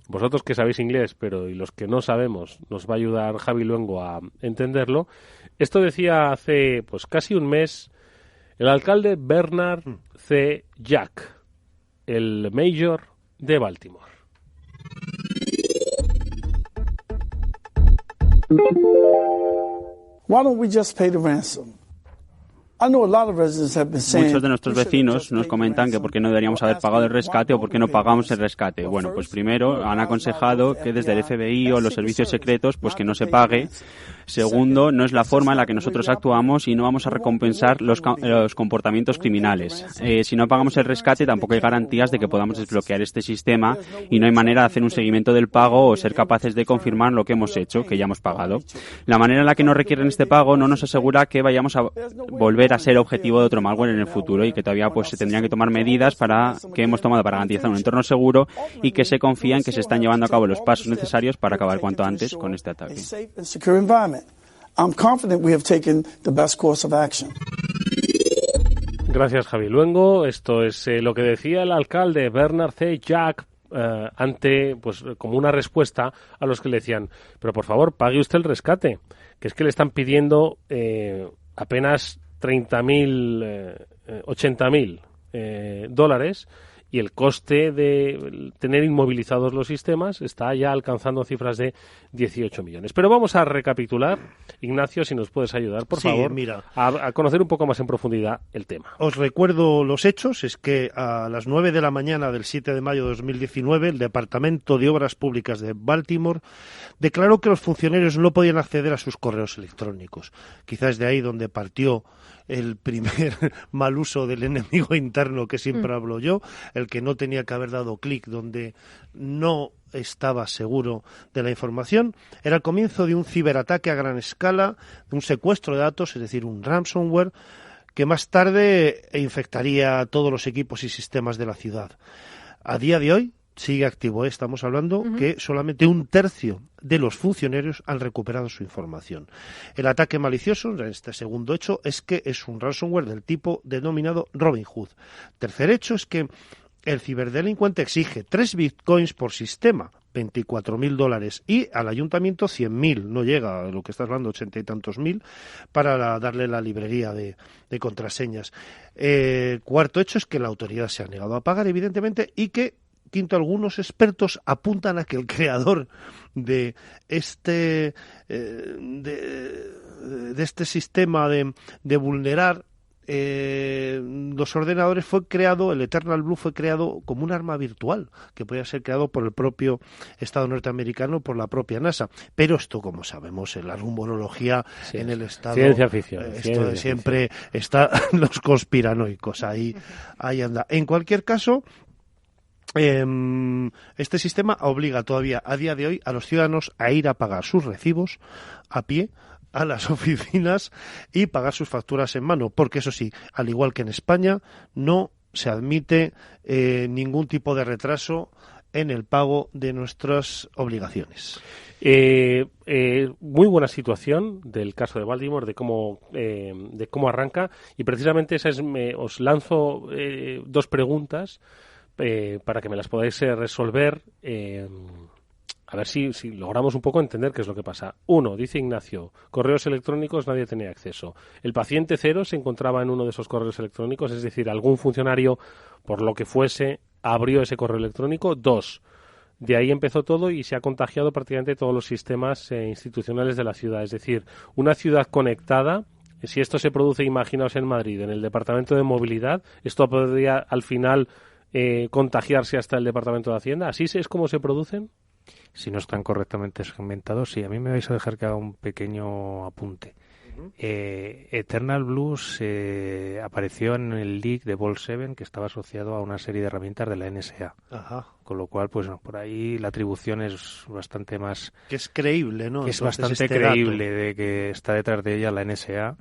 vosotros que sabéis inglés, pero y los que no sabemos, nos va a ayudar Javi Luengo a entenderlo. Esto decía hace pues casi un mes el alcalde Bernard C. Jack, el mayor de Baltimore. Why don't we just pay the ransom? Muchos de nuestros vecinos nos comentan que por qué no deberíamos haber pagado el rescate o por qué no pagamos el rescate. Bueno, pues primero han aconsejado que desde el FBI o los servicios secretos pues que no se pague. Segundo, no es la forma en la que nosotros actuamos y no vamos a recompensar los comportamientos criminales. Si no pagamos el rescate tampoco hay garantías de que podamos desbloquear este sistema y no hay manera de hacer un seguimiento del pago o ser capaces de confirmar lo que hemos hecho, que ya hemos pagado. La manera en la que nos requieren este pago no nos asegura que vayamos a volver a ser objetivo de otro malware en el futuro y que todavía pues se tendrían que tomar medidas que hemos tomado para garantizar un entorno seguro y que se confía en que se están llevando a cabo los pasos necesarios para acabar cuanto antes con este ataque. Gracias, Javi Luengo. Esto es lo que decía el alcalde Bernard C. Jack ante, pues, como una respuesta a los que le decían, pero por favor, pague usted el rescate, que es que le están pidiendo apenas 80.000 dólares y el coste de tener inmovilizados los sistemas está ya alcanzando cifras de 18 millones. Pero vamos a recapitular, Ignacio, si nos puedes ayudar, por favor, mira, a conocer un poco más en profundidad el tema. Os recuerdo los hechos, es que a las 9 de la mañana del 7 de mayo de 2019 el Departamento de Obras Públicas de Baltimore declaró que los funcionarios no podían acceder a sus correos electrónicos. Quizás de ahí donde partió el primer mal uso del enemigo interno que siempre hablo yo, el que no tenía que haber dado clic donde no estaba seguro de la información. Era el comienzo de un ciberataque a gran escala, de un secuestro de datos, es decir, un ransomware, que más tarde infectaría a todos los equipos y sistemas de la ciudad. A día de hoy sigue activo, estamos hablando que solamente 1/3 de los funcionarios han recuperado su información. El ataque malicioso, en este segundo hecho, es que es un ransomware del tipo denominado Robin Hood. Tercer hecho es que el ciberdelincuente exige 3 bitcoins por sistema, 24.000 dólares, y al ayuntamiento 100.000, no llega a lo que estás hablando, 80 y tantos mil, para darle la librería de contraseñas. Cuarto hecho es que la autoridad se ha negado a pagar, evidentemente, y que quinto, algunos expertos apuntan a que el creador de este sistema de vulnerar los ordenadores el Eternal Blue fue creado como un arma virtual que podía ser creado por el propio Estado norteamericano, por la propia NASA. Pero esto, como sabemos, en la rumorología en el Estado, ciencia ficción, esto siempre está los conspiranoicos, ahí anda. En cualquier caso, este sistema obliga todavía a día de hoy a los ciudadanos a ir a pagar sus recibos a pie a las oficinas y pagar sus facturas en mano, porque eso sí, al igual que en España, no se admite ningún tipo de retraso en el pago de nuestras obligaciones. Muy buena situación del caso de Baltimore, de cómo arranca, y precisamente os lanzo 2 preguntas para que me las podáis resolver, a ver si logramos un poco entender qué es lo que pasa. 1, dice Ignacio, correos electrónicos nadie tenía acceso. El paciente 0 se encontraba en uno de esos correos electrónicos, es decir, algún funcionario, por lo que fuese, abrió ese correo electrónico. 2, de ahí empezó todo y se ha contagiado prácticamente todos los sistemas institucionales de la ciudad. Es decir, una ciudad conectada. Si esto se produce, imaginaos en Madrid, en el Departamento de Movilidad, esto podría al final contagiarse hasta el Departamento de Hacienda. ¿Así es como se producen? Si no están correctamente segmentados, sí. A mí me vais a dejar que haga un pequeño apunte. Eternal Blue apareció en el leak de Vault 7, que estaba asociado a una serie de herramientas de la NSA. Ajá. Con lo cual, pues por ahí la atribución es bastante más... Que es creíble, ¿no? Que es bastante creíble de que está detrás de ella la NSA.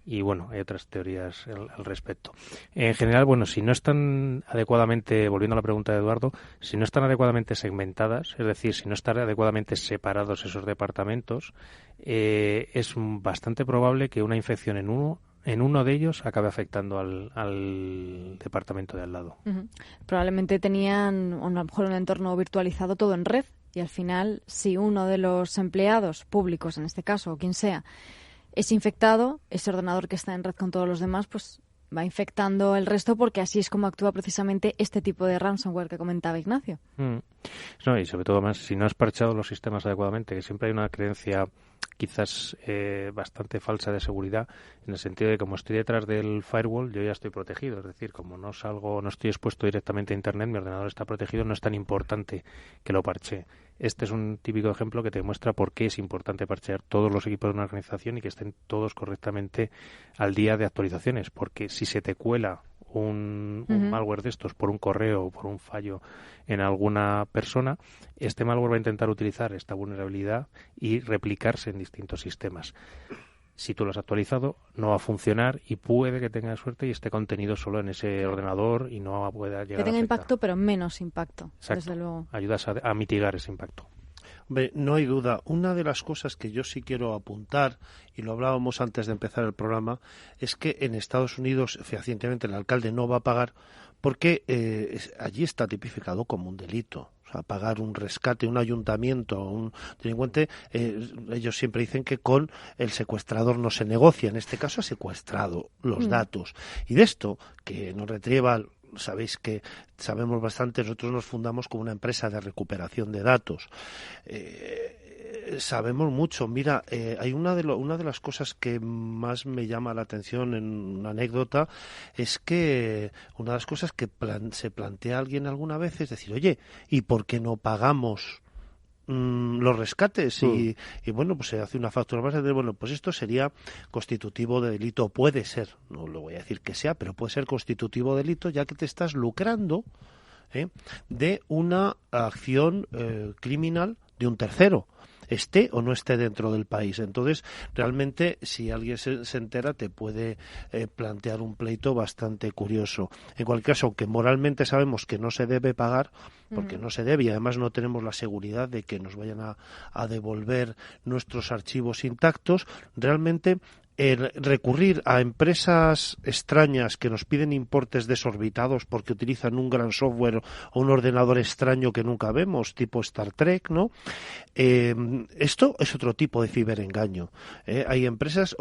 Y bueno, hay otras teorías al respecto. En general, bueno, si no están adecuadamente, volviendo a la pregunta de Eduardo, si no están adecuadamente segmentadas, es decir, si no están adecuadamente separados esos departamentos, es bastante probable que una infección en uno de ellos acabe afectando al departamento de al lado. Probablemente tenían a lo mejor un entorno virtualizado todo en red y al final, si uno de los empleados públicos, en este caso, o quien sea, es infectado, ese ordenador que está en red con todos los demás, pues va infectando el resto, porque así es como actúa precisamente este tipo de ransomware que comentaba Ignacio. No, y sobre todo más, si no has parchado los sistemas adecuadamente, que siempre hay una creencia quizás bastante falsa de seguridad, en el sentido de que como estoy detrás del firewall, yo ya estoy protegido. Es decir, como no estoy expuesto directamente a Internet, mi ordenador está protegido, no es tan importante que lo parchee. Este es un típico ejemplo que te muestra por qué es importante parchear todos los equipos de una organización y que estén todos correctamente al día de actualizaciones, porque si se te cuela un malware de estos por un correo o por un fallo en alguna persona, este malware va a intentar utilizar esta vulnerabilidad y replicarse en distintos sistemas. Si tú lo has actualizado, no va a funcionar y puede que tenga suerte y esté contenido solo en ese ordenador y no pueda llegar a que tenga afectar. Impacto, pero menos impacto. Exacto. Desde luego. Ayudas a mitigar ese impacto. Hombre, no hay duda. Una de las cosas que yo sí quiero apuntar, y lo hablábamos antes de empezar el programa, es que en Estados Unidos, fehacientemente, el alcalde no va a pagar porque allí está tipificado como un delito. O sea, pagar un rescate, un ayuntamiento, un delincuente, ellos siempre dicen que con el secuestrador no se negocia. En este caso ha secuestrado los datos. Y de esto, que nos Retrieval, sabéis que sabemos bastante, nosotros nos fundamos como una empresa de recuperación de datos. Sabemos mucho. Mira, hay una de las cosas que más me llama la atención en una anécdota es que una de las cosas que se plantea alguien alguna vez es decir, oye, ¿y por qué no pagamos los rescates? Y bueno, pues se hace una factura más de, bueno, pues esto sería constitutivo de delito, puede ser, no lo voy a decir que sea, pero puede ser constitutivo de delito, ya que te estás lucrando de una acción criminal de un tercero, esté o no esté dentro del país. Entonces, realmente, si alguien se entera, te puede plantear un pleito bastante curioso. En cualquier caso, aunque moralmente sabemos que no se debe pagar, porque no se debe, y además no tenemos la seguridad de que nos vayan a devolver nuestros archivos intactos, realmente el recurrir a empresas extrañas que nos piden importes desorbitados porque utilizan un gran software o un ordenador extraño que nunca vemos, tipo Star Trek, ¿no? Esto es otro tipo de ciberengaño. Hay empresas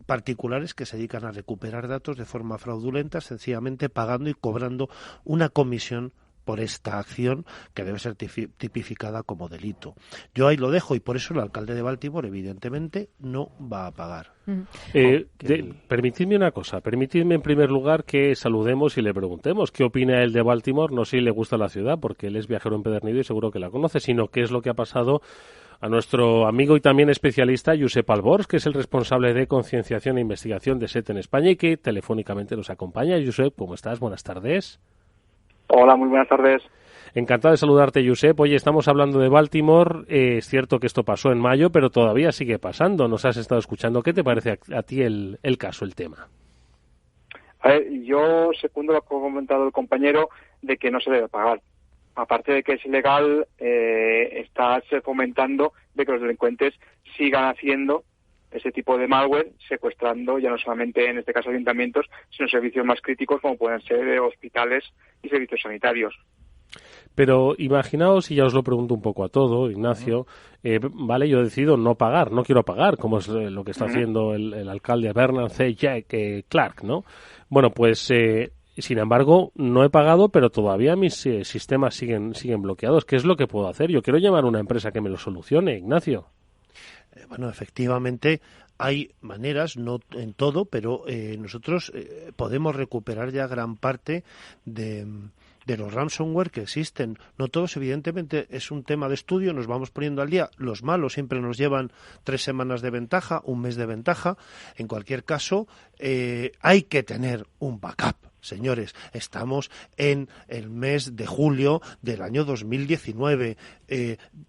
particulares que se dedican a recuperar datos de forma fraudulenta, sencillamente pagando y cobrando una comisión por esta acción que debe ser tipificada como delito. Yo ahí lo dejo y por eso el alcalde de Baltimore evidentemente no va a pagar. Permitidme una cosa, permitidme en primer lugar que saludemos y le preguntemos qué opina él de Baltimore, no sé si le gusta la ciudad porque él es viajero empedernido y seguro que la conoce, sino qué es lo que ha pasado a nuestro amigo y también especialista Josep Albors, que es el responsable de concienciación e investigación de SET en España y que telefónicamente nos acompaña. Josep, ¿cómo estás? Buenas tardes. Hola, muy buenas tardes. Encantado de saludarte, Josep. Oye, estamos hablando de Baltimore. Es cierto que esto pasó en mayo, pero todavía sigue pasando. Nos has estado escuchando. ¿Qué te parece a ti el caso, el tema? A ver, yo secundo lo que ha comentado el compañero de que no se debe pagar. Aparte de que es ilegal, está fomentando de que los delincuentes sigan haciendo ese tipo de malware, secuestrando ya no solamente en este caso ayuntamientos, sino servicios más críticos como pueden ser hospitales y servicios sanitarios. Pero imaginaos, y ya os lo pregunto un poco a todo, Ignacio, vale, yo decido no pagar, no quiero pagar, como es lo que está haciendo el alcalde Bernard C. Clark, ¿no? Bueno, pues sin embargo, no he pagado, pero todavía mis sistemas siguen bloqueados. ¿Qué es lo que puedo hacer? Yo quiero llamar a una empresa que me lo solucione, Ignacio. Bueno, efectivamente hay maneras, no en todo, pero nosotros podemos recuperar ya gran parte de los ransomware que existen. No todos, evidentemente, es un tema de estudio, nos vamos poniendo al día. Los malos siempre nos llevan 3 semanas de ventaja, un mes de ventaja. En cualquier caso, hay que tener un backup. Señores, estamos en el mes de julio del año 2019.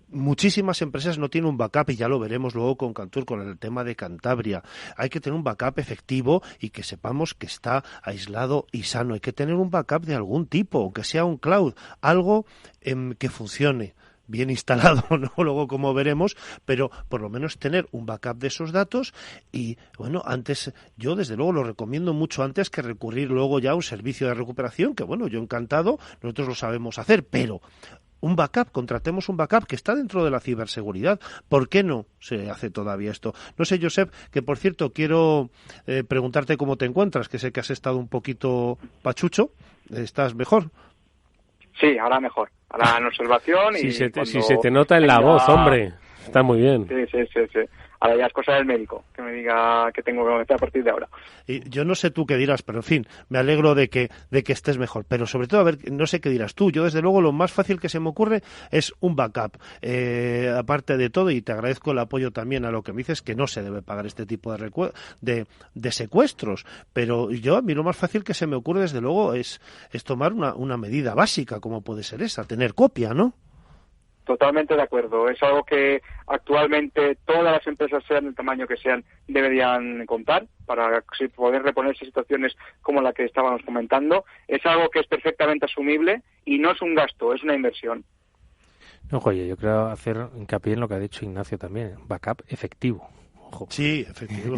Muchísimas empresas no tienen un backup y ya lo veremos luego con Cantur, con el tema de Cantabria. Hay que tener un backup efectivo y que sepamos que está aislado y sano. Hay que tener un backup de algún tipo, aunque sea un cloud, algo que funcione. Bien instalado, ¿no? Luego como veremos, pero por lo menos tener un backup de esos datos y, bueno, antes, yo desde luego lo recomiendo mucho antes que recurrir luego ya a un servicio de recuperación, que bueno, yo encantado, nosotros lo sabemos hacer, pero un backup, contratemos un backup que está dentro de la ciberseguridad. ¿Por qué no se hace todavía esto? No sé, Josep, que por cierto quiero preguntarte cómo te encuentras, que sé que has estado un poquito pachucho, ¿estás mejor? Sí, ahora mejor. Ahora en observación y... Si se te nota en la voz, hombre. Está muy bien. Sí. Ahora ya es cosa del médico que me diga que tengo que comenzar a partir de ahora. Y yo no sé tú qué dirás, pero en fin, me alegro de que estés mejor. Pero sobre todo, a ver, no sé qué dirás tú. Yo, desde luego, lo más fácil que se me ocurre es un backup. Aparte de todo, y te agradezco el apoyo también a lo que me dices, que no se debe pagar este tipo de secuestros. Pero a mí lo más fácil que se me ocurre, desde luego, es tomar una medida básica, como puede ser esa, tener copia, ¿no? Totalmente de acuerdo. Es algo que actualmente todas las empresas, sean del tamaño que sean, deberían contar para poder reponerse situaciones como la que estábamos comentando. Es algo que es perfectamente asumible y no es un gasto, es una inversión. No, oye, yo creo hacer hincapié en lo que ha dicho Ignacio también, backup efectivo. Ojo. Sí, efectivo.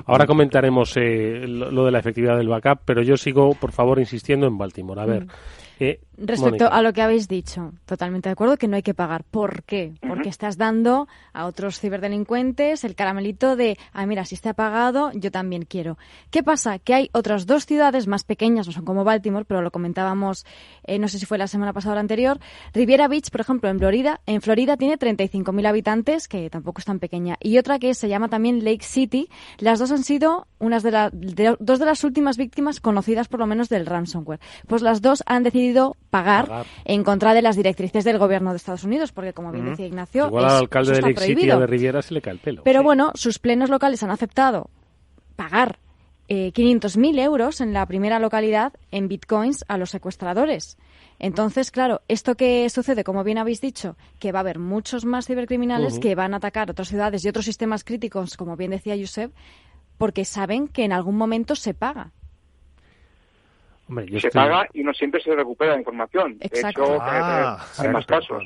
Ahora comentaremos lo de la efectividad del backup, pero yo sigo, por favor, insistiendo en Baltimore. A ver, respecto Mónica. a lo que habéis dicho, totalmente de acuerdo que no hay que pagar. ¿Por qué? Porque estás dando a otros ciberdelincuentes el caramelito de, mira, si está pagado, yo también quiero. ¿Qué pasa? Que hay otras dos ciudades más pequeñas, no son como Baltimore, pero lo comentábamos, no sé si fue la semana pasada o la anterior. Riviera Beach, por ejemplo, en Florida tiene 35.000 habitantes, que tampoco es tan pequeña. Y otra que se llama también Lake City. Las dos han sido dos de las últimas víctimas conocidas, por lo menos, del ransomware. Pues las dos han decidido pagar en contra de las directrices del gobierno de Estados Unidos, porque, como bien decía Ignacio, igual al alcalde de Lake City o de Riviera se le cae el pelo. Pero bueno, sus plenos locales han aceptado pagar 500.000 euros en la primera localidad en bitcoins a los secuestradores. Entonces, claro, esto que sucede, como bien habéis dicho, que va a haber muchos más cibercriminales que van a atacar otras ciudades y otros sistemas críticos, como bien decía Josep, porque saben que en algún momento se paga. Hombre, se paga y no siempre se recupera la información. Exacto. De hecho, hay más casos.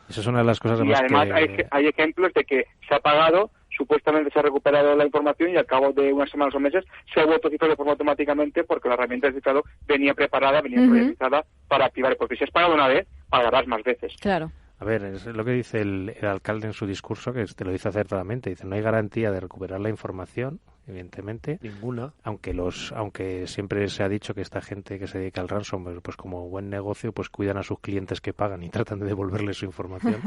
Esa es una de las cosas y además hay ejemplos de que se ha pagado, supuestamente se ha recuperado la información y al cabo de unas semanas o meses se ha vuelto a cifrar de forma automáticamente porque la herramienta de cifrado venía preparada, venía priorizada para activar. Porque si has pagado una vez, pagarás más veces. Claro. A ver, es lo que dice el alcalde en su discurso, que te lo dice acertadamente. Dice, no hay garantía de recuperar la información, evidentemente. Ninguna. Aunque siempre se ha dicho que esta gente que se dedica al ransomware, pues como buen negocio, pues cuidan a sus clientes que pagan y tratan de devolverles su información.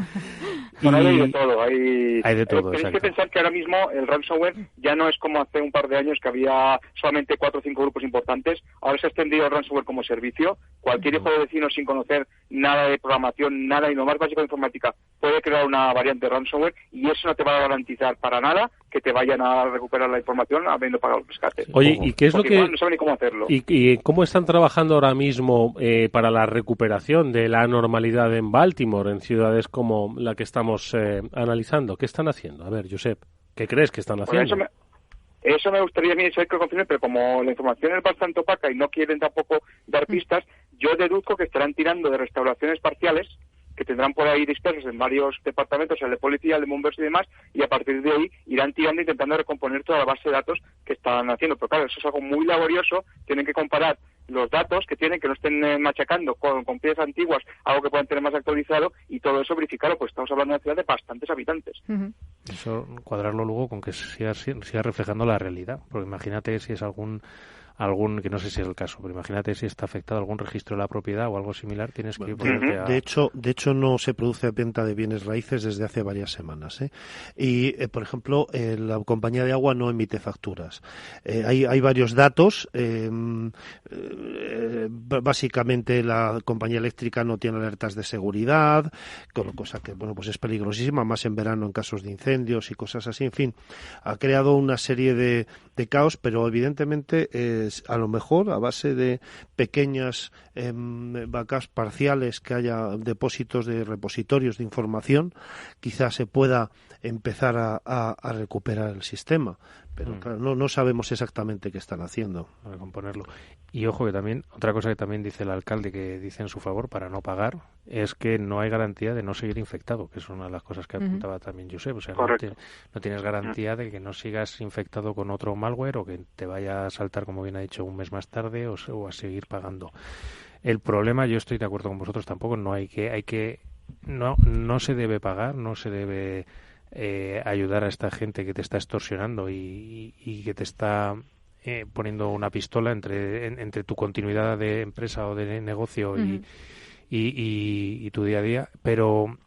Bueno, hay de todo. Hay de todo, tenéis que pensar que ahora mismo el ransomware ya no es como hace un par de años que había solamente 4 o 5 grupos importantes. Ahora se ha extendido el ransomware como servicio. Cualquier hijo de vecino sin conocer nada de programación, nada y lo más básico de informática puede crear una variante de ransomware y eso no te va a garantizar para nada que te vayan a recuperar la información habiendo pagado el rescate. Oye, ¿y qué es lo que no saben ni cómo hacerlo? ¿Y cómo están trabajando ahora mismo para la recuperación de la normalidad en Baltimore, en ciudades como la que estamos analizando? ¿Qué están haciendo? A ver, Josep, ¿qué crees que están haciendo? Eso me gustaría a mí saber que lo confirmen, pero como la información es bastante opaca y no quieren tampoco dar pistas, yo deduzco que estarán tirando de restauraciones parciales que tendrán por ahí dispersos en varios departamentos, el de policía, el de bomberos y demás, y a partir de ahí irán tirando intentando recomponer toda la base de datos que están haciendo. Pero claro, eso es algo muy laborioso, tienen que comparar los datos que tienen, que no estén machacando con piezas antiguas, algo que puedan tener más actualizado, y todo eso verificarlo, pues estamos hablando de una ciudad de bastantes habitantes. Eso, cuadrarlo luego con que siga reflejando la realidad, porque imagínate si es algún, que no sé si es el caso, pero imagínate si está afectado algún registro de la propiedad o algo similar, tienes que ponerte a... De hecho, no se produce venta de bienes raíces desde hace varias semanas, ¿eh? Y, por ejemplo, la compañía de agua no emite facturas. Hay varios datos. Básicamente, la compañía eléctrica no tiene alertas de seguridad, cosa que, bueno, pues es peligrosísima, más en verano en casos de incendios y cosas así. En fin, ha creado una serie de caos, pero evidentemente a lo mejor a base de pequeñas backups parciales, que haya depósitos de repositorios de información, quizás se pueda empezar a recuperar el sistema. Pero claro, no sabemos exactamente qué están haciendo. Para componerlo. Y ojo que también, otra cosa que también dice el alcalde, que dice en su favor para no pagar, es que no hay garantía de no seguir infectado, que es una de las cosas que apuntaba también Josep. O sea, no tienes garantía de que no sigas infectado con otro malware o que te vaya a saltar, como bien ha dicho, un mes más tarde o a seguir pagando. El problema, yo estoy de acuerdo con vosotros, tampoco no se debe pagar, no se debe ayudar a esta gente que te está extorsionando y que te está poniendo una pistola entre tu continuidad de empresa o de negocio y tu día a día, pero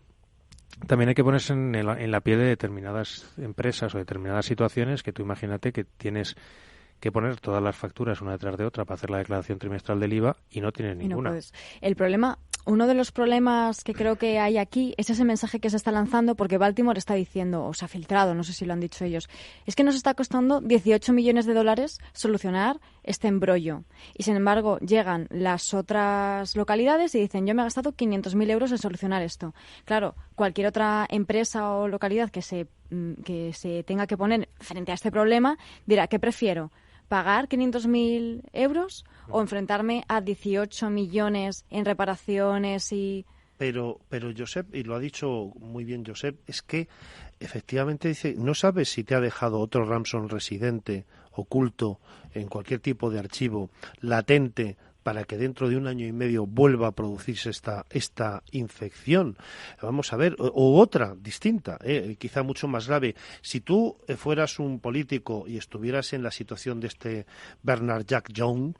también hay que ponerse en la piel de determinadas empresas o determinadas situaciones que tú imagínate que tienes que poner todas las facturas una detrás de otra para hacer la declaración trimestral del IVA y no tienes ninguna. No, pues, el problema, uno de los problemas que creo que hay aquí es ese mensaje que se está lanzando, porque Baltimore está diciendo, o se ha filtrado, no sé si lo han dicho ellos, es que nos está costando $18 millones solucionar este embrollo. Y sin embargo, llegan las otras localidades y dicen, yo me he gastado 500.000 euros en solucionar esto. Claro, cualquier otra empresa o localidad que se tenga que poner frente a este problema dirá, ¿qué prefiero? ¿Pagar 500.000 euros o enfrentarme a 18 millones en reparaciones y...? Pero Josep, y lo ha dicho muy bien Josep, es que efectivamente dice, no sabes si te ha dejado otro ransom residente, oculto, en cualquier tipo de archivo, latente, para que dentro de 1 año y medio vuelva a producirse esta infección. Vamos a ver, o otra distinta, quizá mucho más grave. Si tú fueras un político y estuvieras en la situación de este Bernard Jack Young,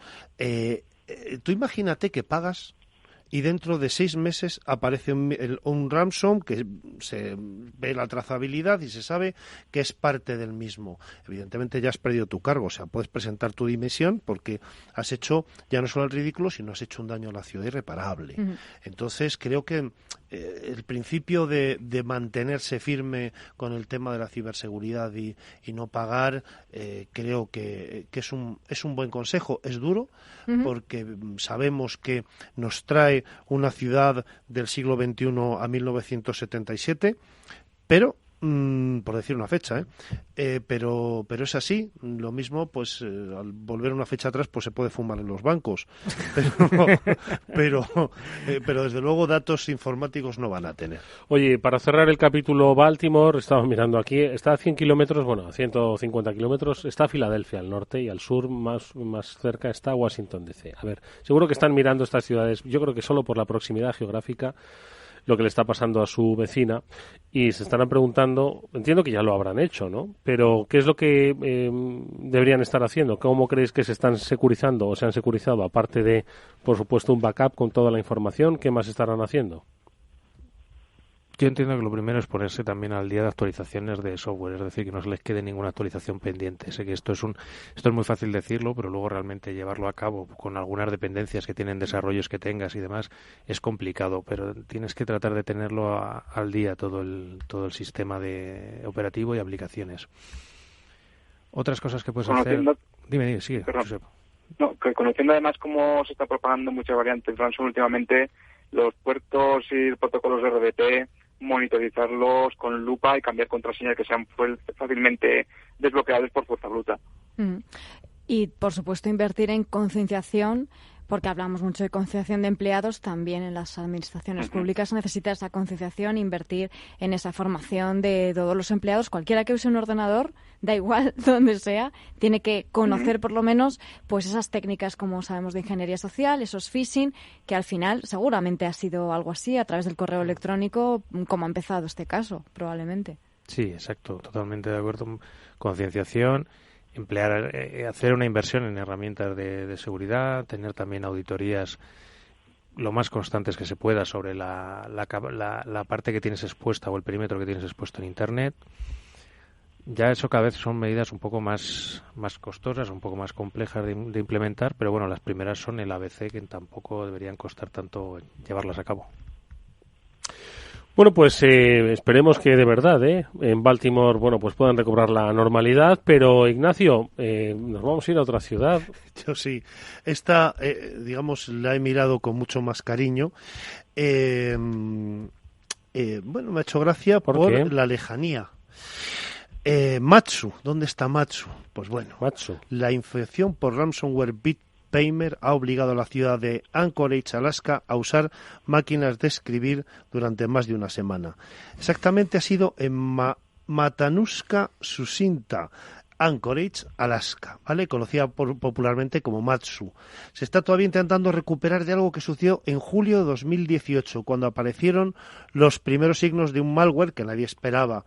tú imagínate que pagas y dentro de 6 meses aparece un ransom que se ve la trazabilidad y se sabe que es parte del mismo. Evidentemente ya has perdido tu cargo, o sea, puedes presentar tu dimisión porque has hecho ya no solo el ridículo, sino has hecho un daño a la ciudad irreparable. Uh-huh. Entonces creo que el principio de mantenerse firme con el tema de la ciberseguridad y no pagar, creo que es un buen consejo. Es duro, uh-huh, porque sabemos que nos trae una ciudad del siglo XXI a 1977, pero por decir una fecha, pero es así. Lo mismo, pues al volver una fecha atrás, pues se puede fumar en los bancos, pero desde luego datos informáticos no van a tener. Oye, para cerrar el capítulo Baltimore, estamos mirando aquí, está a 100 kilómetros, bueno, a 150 kilómetros, está Filadelfia al norte y al sur más cerca está Washington DC. A ver, seguro que están mirando estas ciudades, yo creo que solo por la proximidad geográfica, lo que le está pasando a su vecina, y se estarán preguntando, entiendo que ya lo habrán hecho, ¿no? Pero ¿qué es lo que deberían estar haciendo? ¿Cómo creéis que se están securizando o se han securizado? Aparte de, por supuesto, un backup con toda la información, ¿qué más estarán haciendo? Yo entiendo que lo primero es ponerse también al día de actualizaciones de software, es decir, que no se les quede ninguna actualización pendiente. Sé que esto es muy fácil decirlo, pero luego realmente llevarlo a cabo con algunas dependencias que tienen, desarrollos que tengas y demás, es complicado, pero tienes que tratar de tenerlo al día todo el sistema de operativo y aplicaciones. Otras cosas que puedes hacer... Dime, sigue, Josep. No, que conociendo además cómo se está propagando muchas variantes ransom últimamente, los puertos y protocolos de RDP, monitorizarlos con lupa y cambiar contraseñas que sean fácilmente desbloqueables por fuerza bruta. Y, por supuesto, invertir en concienciación, porque hablamos mucho de concienciación de empleados, también en las administraciones públicas necesita esa concienciación, invertir en esa formación de todos los empleados. Cualquiera que use un ordenador, da igual donde sea, tiene que conocer por lo menos pues esas técnicas, como sabemos, de ingeniería social, esos phishing, que al final seguramente ha sido algo así a través del correo electrónico, como ha empezado este caso, probablemente. Sí, exacto, totalmente de acuerdo. Concienciación, hacer una inversión en herramientas de seguridad, tener también auditorías lo más constantes que se pueda sobre la parte que tienes expuesta o el perímetro que tienes expuesto en Internet. Ya eso cada vez son medidas un poco más costosas, un poco más complejas de implementar, pero bueno, las primeras son el ABC, que tampoco deberían costar tanto llevarlas a cabo. Bueno, pues esperemos que de verdad en Baltimore pues puedan recobrar la normalidad, pero Ignacio, nos vamos a ir a otra ciudad. Yo sí, esta, digamos, la he mirado con mucho más cariño. Me ha hecho gracia por la lejanía. Matsu, ¿dónde está Matsu? Pues bueno, la infección por ransomware BitPaymer ha obligado a la ciudad de Anchorage, Alaska, a usar máquinas de escribir durante más de una semana. Exactamente ha sido en Matanuska Sucinta, Anchorage, Alaska, ¿vale? Conocida popularmente como Matsu. Se está todavía intentando recuperar de algo que sucedió en julio de 2018, cuando aparecieron los primeros signos de un malware que nadie esperaba.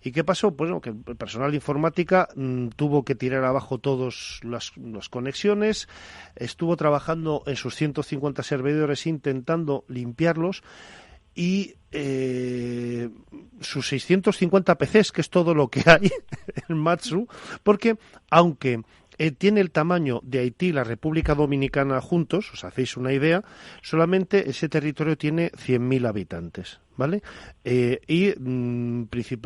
¿Y qué pasó? Pues que el personal de informática tuvo que tirar abajo todas las conexiones, estuvo trabajando en sus 150 servidores intentando limpiarlos y sus 650 PCs, que es todo lo que hay en Matsu, porque aunque tiene el tamaño de Haití y la República Dominicana juntos, os hacéis una idea, solamente ese territorio tiene 100.000 habitantes, ¿vale?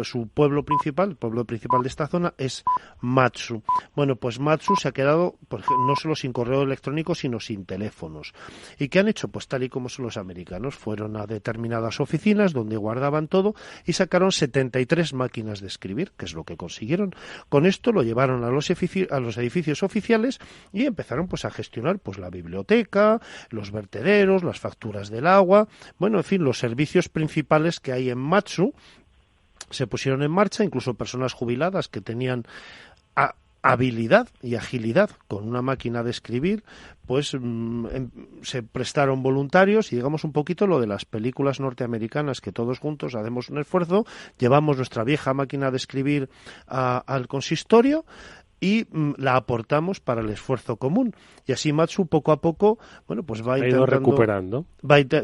Su pueblo principal de esta zona es Matsu. Bueno, pues Matsu se ha quedado no solo sin correo electrónico, sino sin teléfonos. ¿Y qué han hecho? Pues tal y como son los americanos, fueron a determinadas oficinas donde guardaban todo y sacaron 73 máquinas de escribir, que es lo que consiguieron. Con esto lo llevaron a los edificios oficiales y empezaron pues a gestionar pues la biblioteca, los vertederos, las facturas del agua, bueno, en fin, los servicios principales que hay en Matsu se pusieron en marcha, incluso personas jubiladas que tenían habilidad y agilidad con una máquina de escribir, pues se prestaron voluntarios y digamos un poquito lo de las películas norteamericanas, que todos juntos hacemos un esfuerzo, llevamos nuestra vieja máquina de escribir al consistorio y la aportamos para el esfuerzo común. Y así Matsu poco a poco, bueno, pues va intentando, recuperando.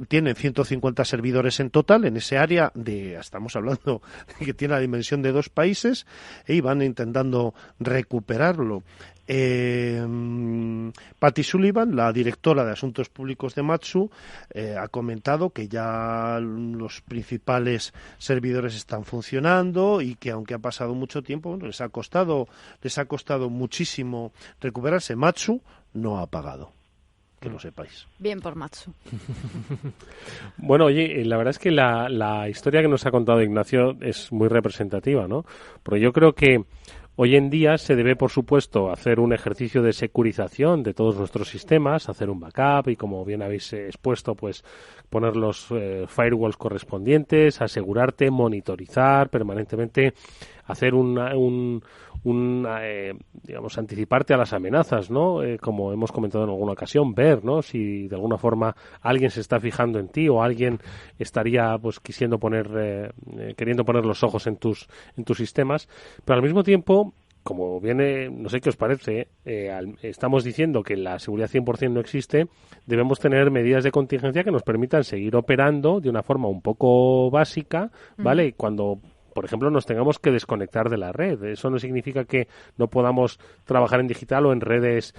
Tiene 150 servidores en total en ese área estamos hablando de que tiene la dimensión de 2 países, y van intentando recuperarlo. Patty Sullivan, la directora de Asuntos Públicos de Matsu, ha comentado que ya los principales servidores están funcionando y que aunque ha pasado mucho tiempo, bueno, les ha costado muchísimo recuperarse. Matsu no ha pagado, que lo sepáis. Bien por Matsu. Bueno, oye, la verdad es que la historia que nos ha contado Ignacio es muy representativa, ¿no? Porque yo creo que hoy en día se debe, por supuesto, hacer un ejercicio de securización de todos nuestros sistemas, hacer un backup y, como bien habéis expuesto, pues poner los firewalls correspondientes, asegurarte, monitorizar permanentemente, hacer digamos, anticiparte a las amenazas, ¿no? Como hemos comentado en alguna ocasión, ver, ¿no? Si de alguna forma alguien se está fijando en ti o alguien estaría, pues, queriendo poner los ojos en tus sistemas, pero al mismo tiempo, como viene, no sé qué os parece, estamos diciendo que la seguridad 100% no existe, debemos tener medidas de contingencia que nos permitan seguir operando de una forma un poco básica, ¿vale? Cuando, por ejemplo, nos tengamos que desconectar de la red. Eso no significa que no podamos trabajar en digital o en redes,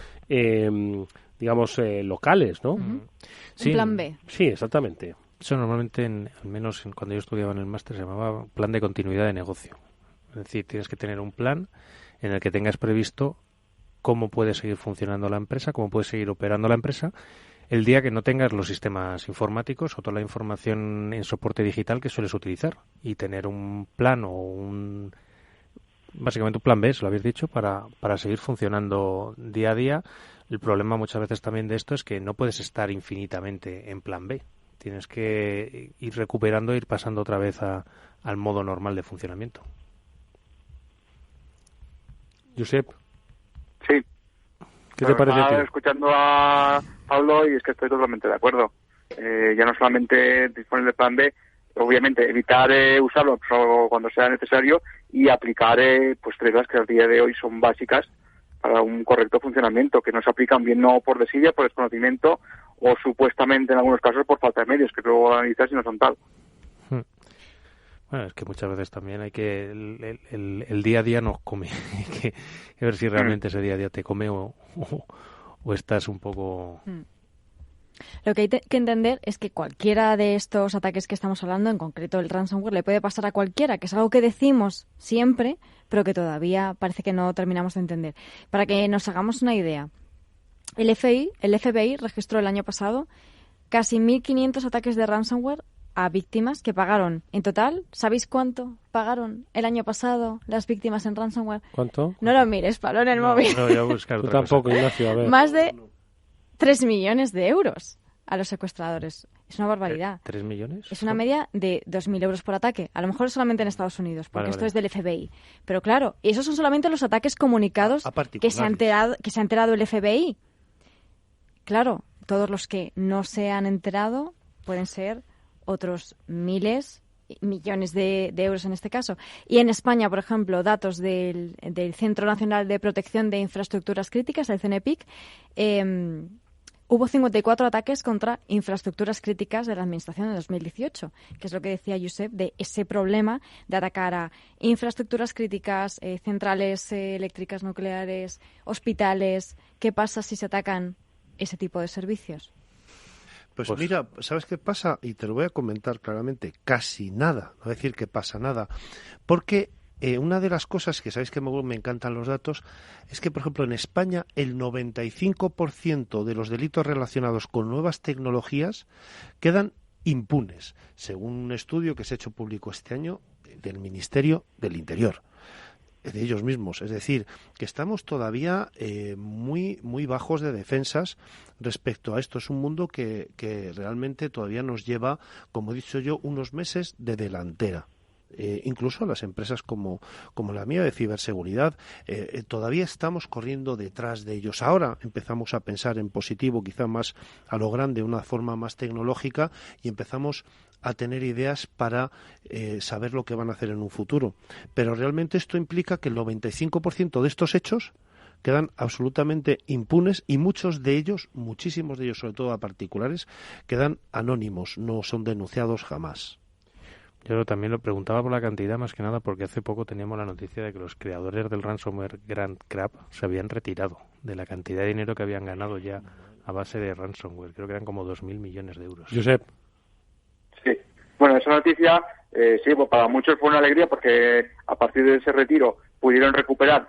digamos, locales, ¿no? Sí, un plan B. Sí, exactamente. Eso normalmente, al menos cuando yo estudiaba en el máster, se llamaba plan de continuidad de negocio. Es decir, tienes que tener un plan en el que tengas previsto cómo puede seguir funcionando la empresa, cómo puede seguir operando la empresa, el día que no tengas los sistemas informáticos o toda la información en soporte digital que sueles utilizar, y tener un plan básicamente un plan B, se lo habéis dicho, para seguir funcionando día a día. El problema muchas veces también de esto es que no puedes estar infinitamente en plan B. Tienes que ir recuperando, ir pasando otra vez al modo normal de funcionamiento. Josep. Sí. ¿Qué te parece a ti? Escuchando a Pablo, y es que estoy totalmente de acuerdo. Ya no solamente disponer del plan B, obviamente evitar usarlo solo cuando sea necesario y aplicar pues reglas que al día de hoy son básicas para un correcto funcionamiento, que no se aplican bien no por desidia, por desconocimiento o supuestamente en algunos casos por falta de medios, que luego analizar si no son tal. Bueno, es que muchas veces también hay que el día a día nos come. Hay que ver si realmente ese día a día te come o estás un poco... Lo que hay que entender es que cualquiera de estos ataques que estamos hablando, en concreto el ransomware, le puede pasar a cualquiera, que es algo que decimos siempre, pero que todavía parece que no terminamos de entender. Para que nos hagamos una idea, el FBI registró el año pasado casi 1.500 ataques de ransomware a víctimas que pagaron. En total, ¿sabéis cuánto pagaron el año pasado las víctimas en ransomware? ¿Cuánto? No lo mires, Pablo, en el móvil. No, voy a buscar Tú tampoco, Ignacio, a ver. Más de 3 millones de euros a los secuestradores. Es una barbaridad. ¿3 millones? Es una media de 2.000 euros por ataque. A lo mejor solamente en Estados Unidos, porque esto es del FBI. Pero claro, esos son solamente los ataques comunicados que se ha enterado el FBI. Claro, todos los que no se han enterado pueden ser otros miles, millones de euros en este caso. Y en España, por ejemplo, datos del Centro Nacional de Protección de Infraestructuras Críticas, el CNPIC, hubo 54 ataques contra infraestructuras críticas de la Administración en 2018, que es lo que decía Josep de ese problema de atacar a infraestructuras críticas, centrales eléctricas nucleares, hospitales. ¿Qué pasa si se atacan ese tipo de servicios? Pues mira, ¿sabes qué pasa? Y te lo voy a comentar claramente, casi nada, no voy a decir que pasa nada, porque una de las cosas que sabéis que me encantan los datos es que, por ejemplo, en España el 95% de los delitos relacionados con nuevas tecnologías quedan impunes, según un estudio que se ha hecho público este año del Ministerio del Interior, de ellos mismos. Es decir, que estamos todavía muy bajos de defensas respecto a esto. Es un mundo que realmente todavía nos lleva, como he dicho yo, unos meses de delantera. Incluso las empresas como la mía de ciberseguridad, todavía estamos corriendo detrás de ellos. Ahora empezamos a pensar en positivo, quizá más a lo grande, una forma más tecnológica, y empezamos a tener ideas para saber lo que van a hacer en un futuro. Pero realmente esto implica que el 95% de estos hechos quedan absolutamente impunes, y muchos de ellos, muchísimos de ellos, sobre todo a particulares, quedan anónimos, no son denunciados jamás. Yo también lo preguntaba por la cantidad, más que nada porque hace poco teníamos la noticia de que los creadores del ransomware Grand Crab se habían retirado de la cantidad de dinero que habían ganado ya a base de ransomware. Creo que eran como 2.000 millones de euros. Josep. Sí. Bueno, esa noticia, sí, pues para muchos fue una alegría, porque a partir de ese retiro pudieron recuperar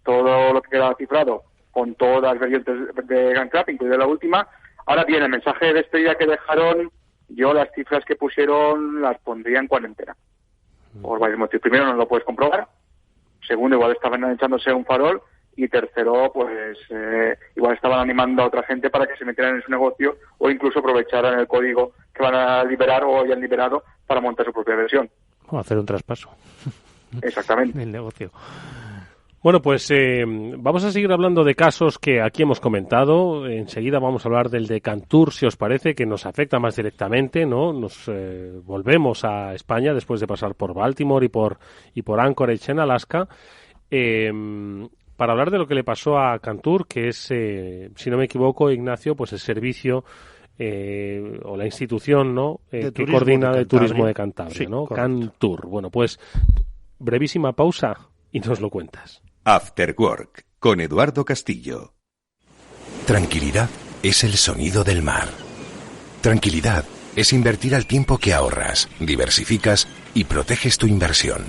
todo lo que quedaba cifrado con todas las variantes de Grand Crab, incluida la última. Ahora bien, el mensaje de despedida que dejaron, yo las cifras que pusieron las pondría en cuarentena. Por varios motivos. Primero, no lo puedes comprobar. Segundo, igual estaban echándose un farol. Y tercero, pues igual estaban animando a otra gente para que se metieran en su negocio, o incluso aprovecharan el código que van a liberar o hayan liberado para montar su propia versión. O hacer un traspaso. Exactamente. El negocio. Bueno, pues vamos a seguir hablando de casos que aquí hemos comentado. Enseguida vamos a hablar del de Cantur, si os parece, que nos afecta más directamente, ¿no? Nos volvemos a España después de pasar por Baltimore y por Anchorage en Alaska, para hablar de lo que le pasó a Cantur, que es, si no me equivoco, Ignacio, pues el servicio o la institución, ¿no? Que coordina de turismo de Cantabria, sí, ¿no? Correcto. Cantur. Bueno, pues brevísima pausa y nos lo cuentas. After Work, con Eduardo Castillo. Tranquilidad es el sonido del mar. Tranquilidad es invertir al tiempo que ahorras, diversificas y proteges tu inversión.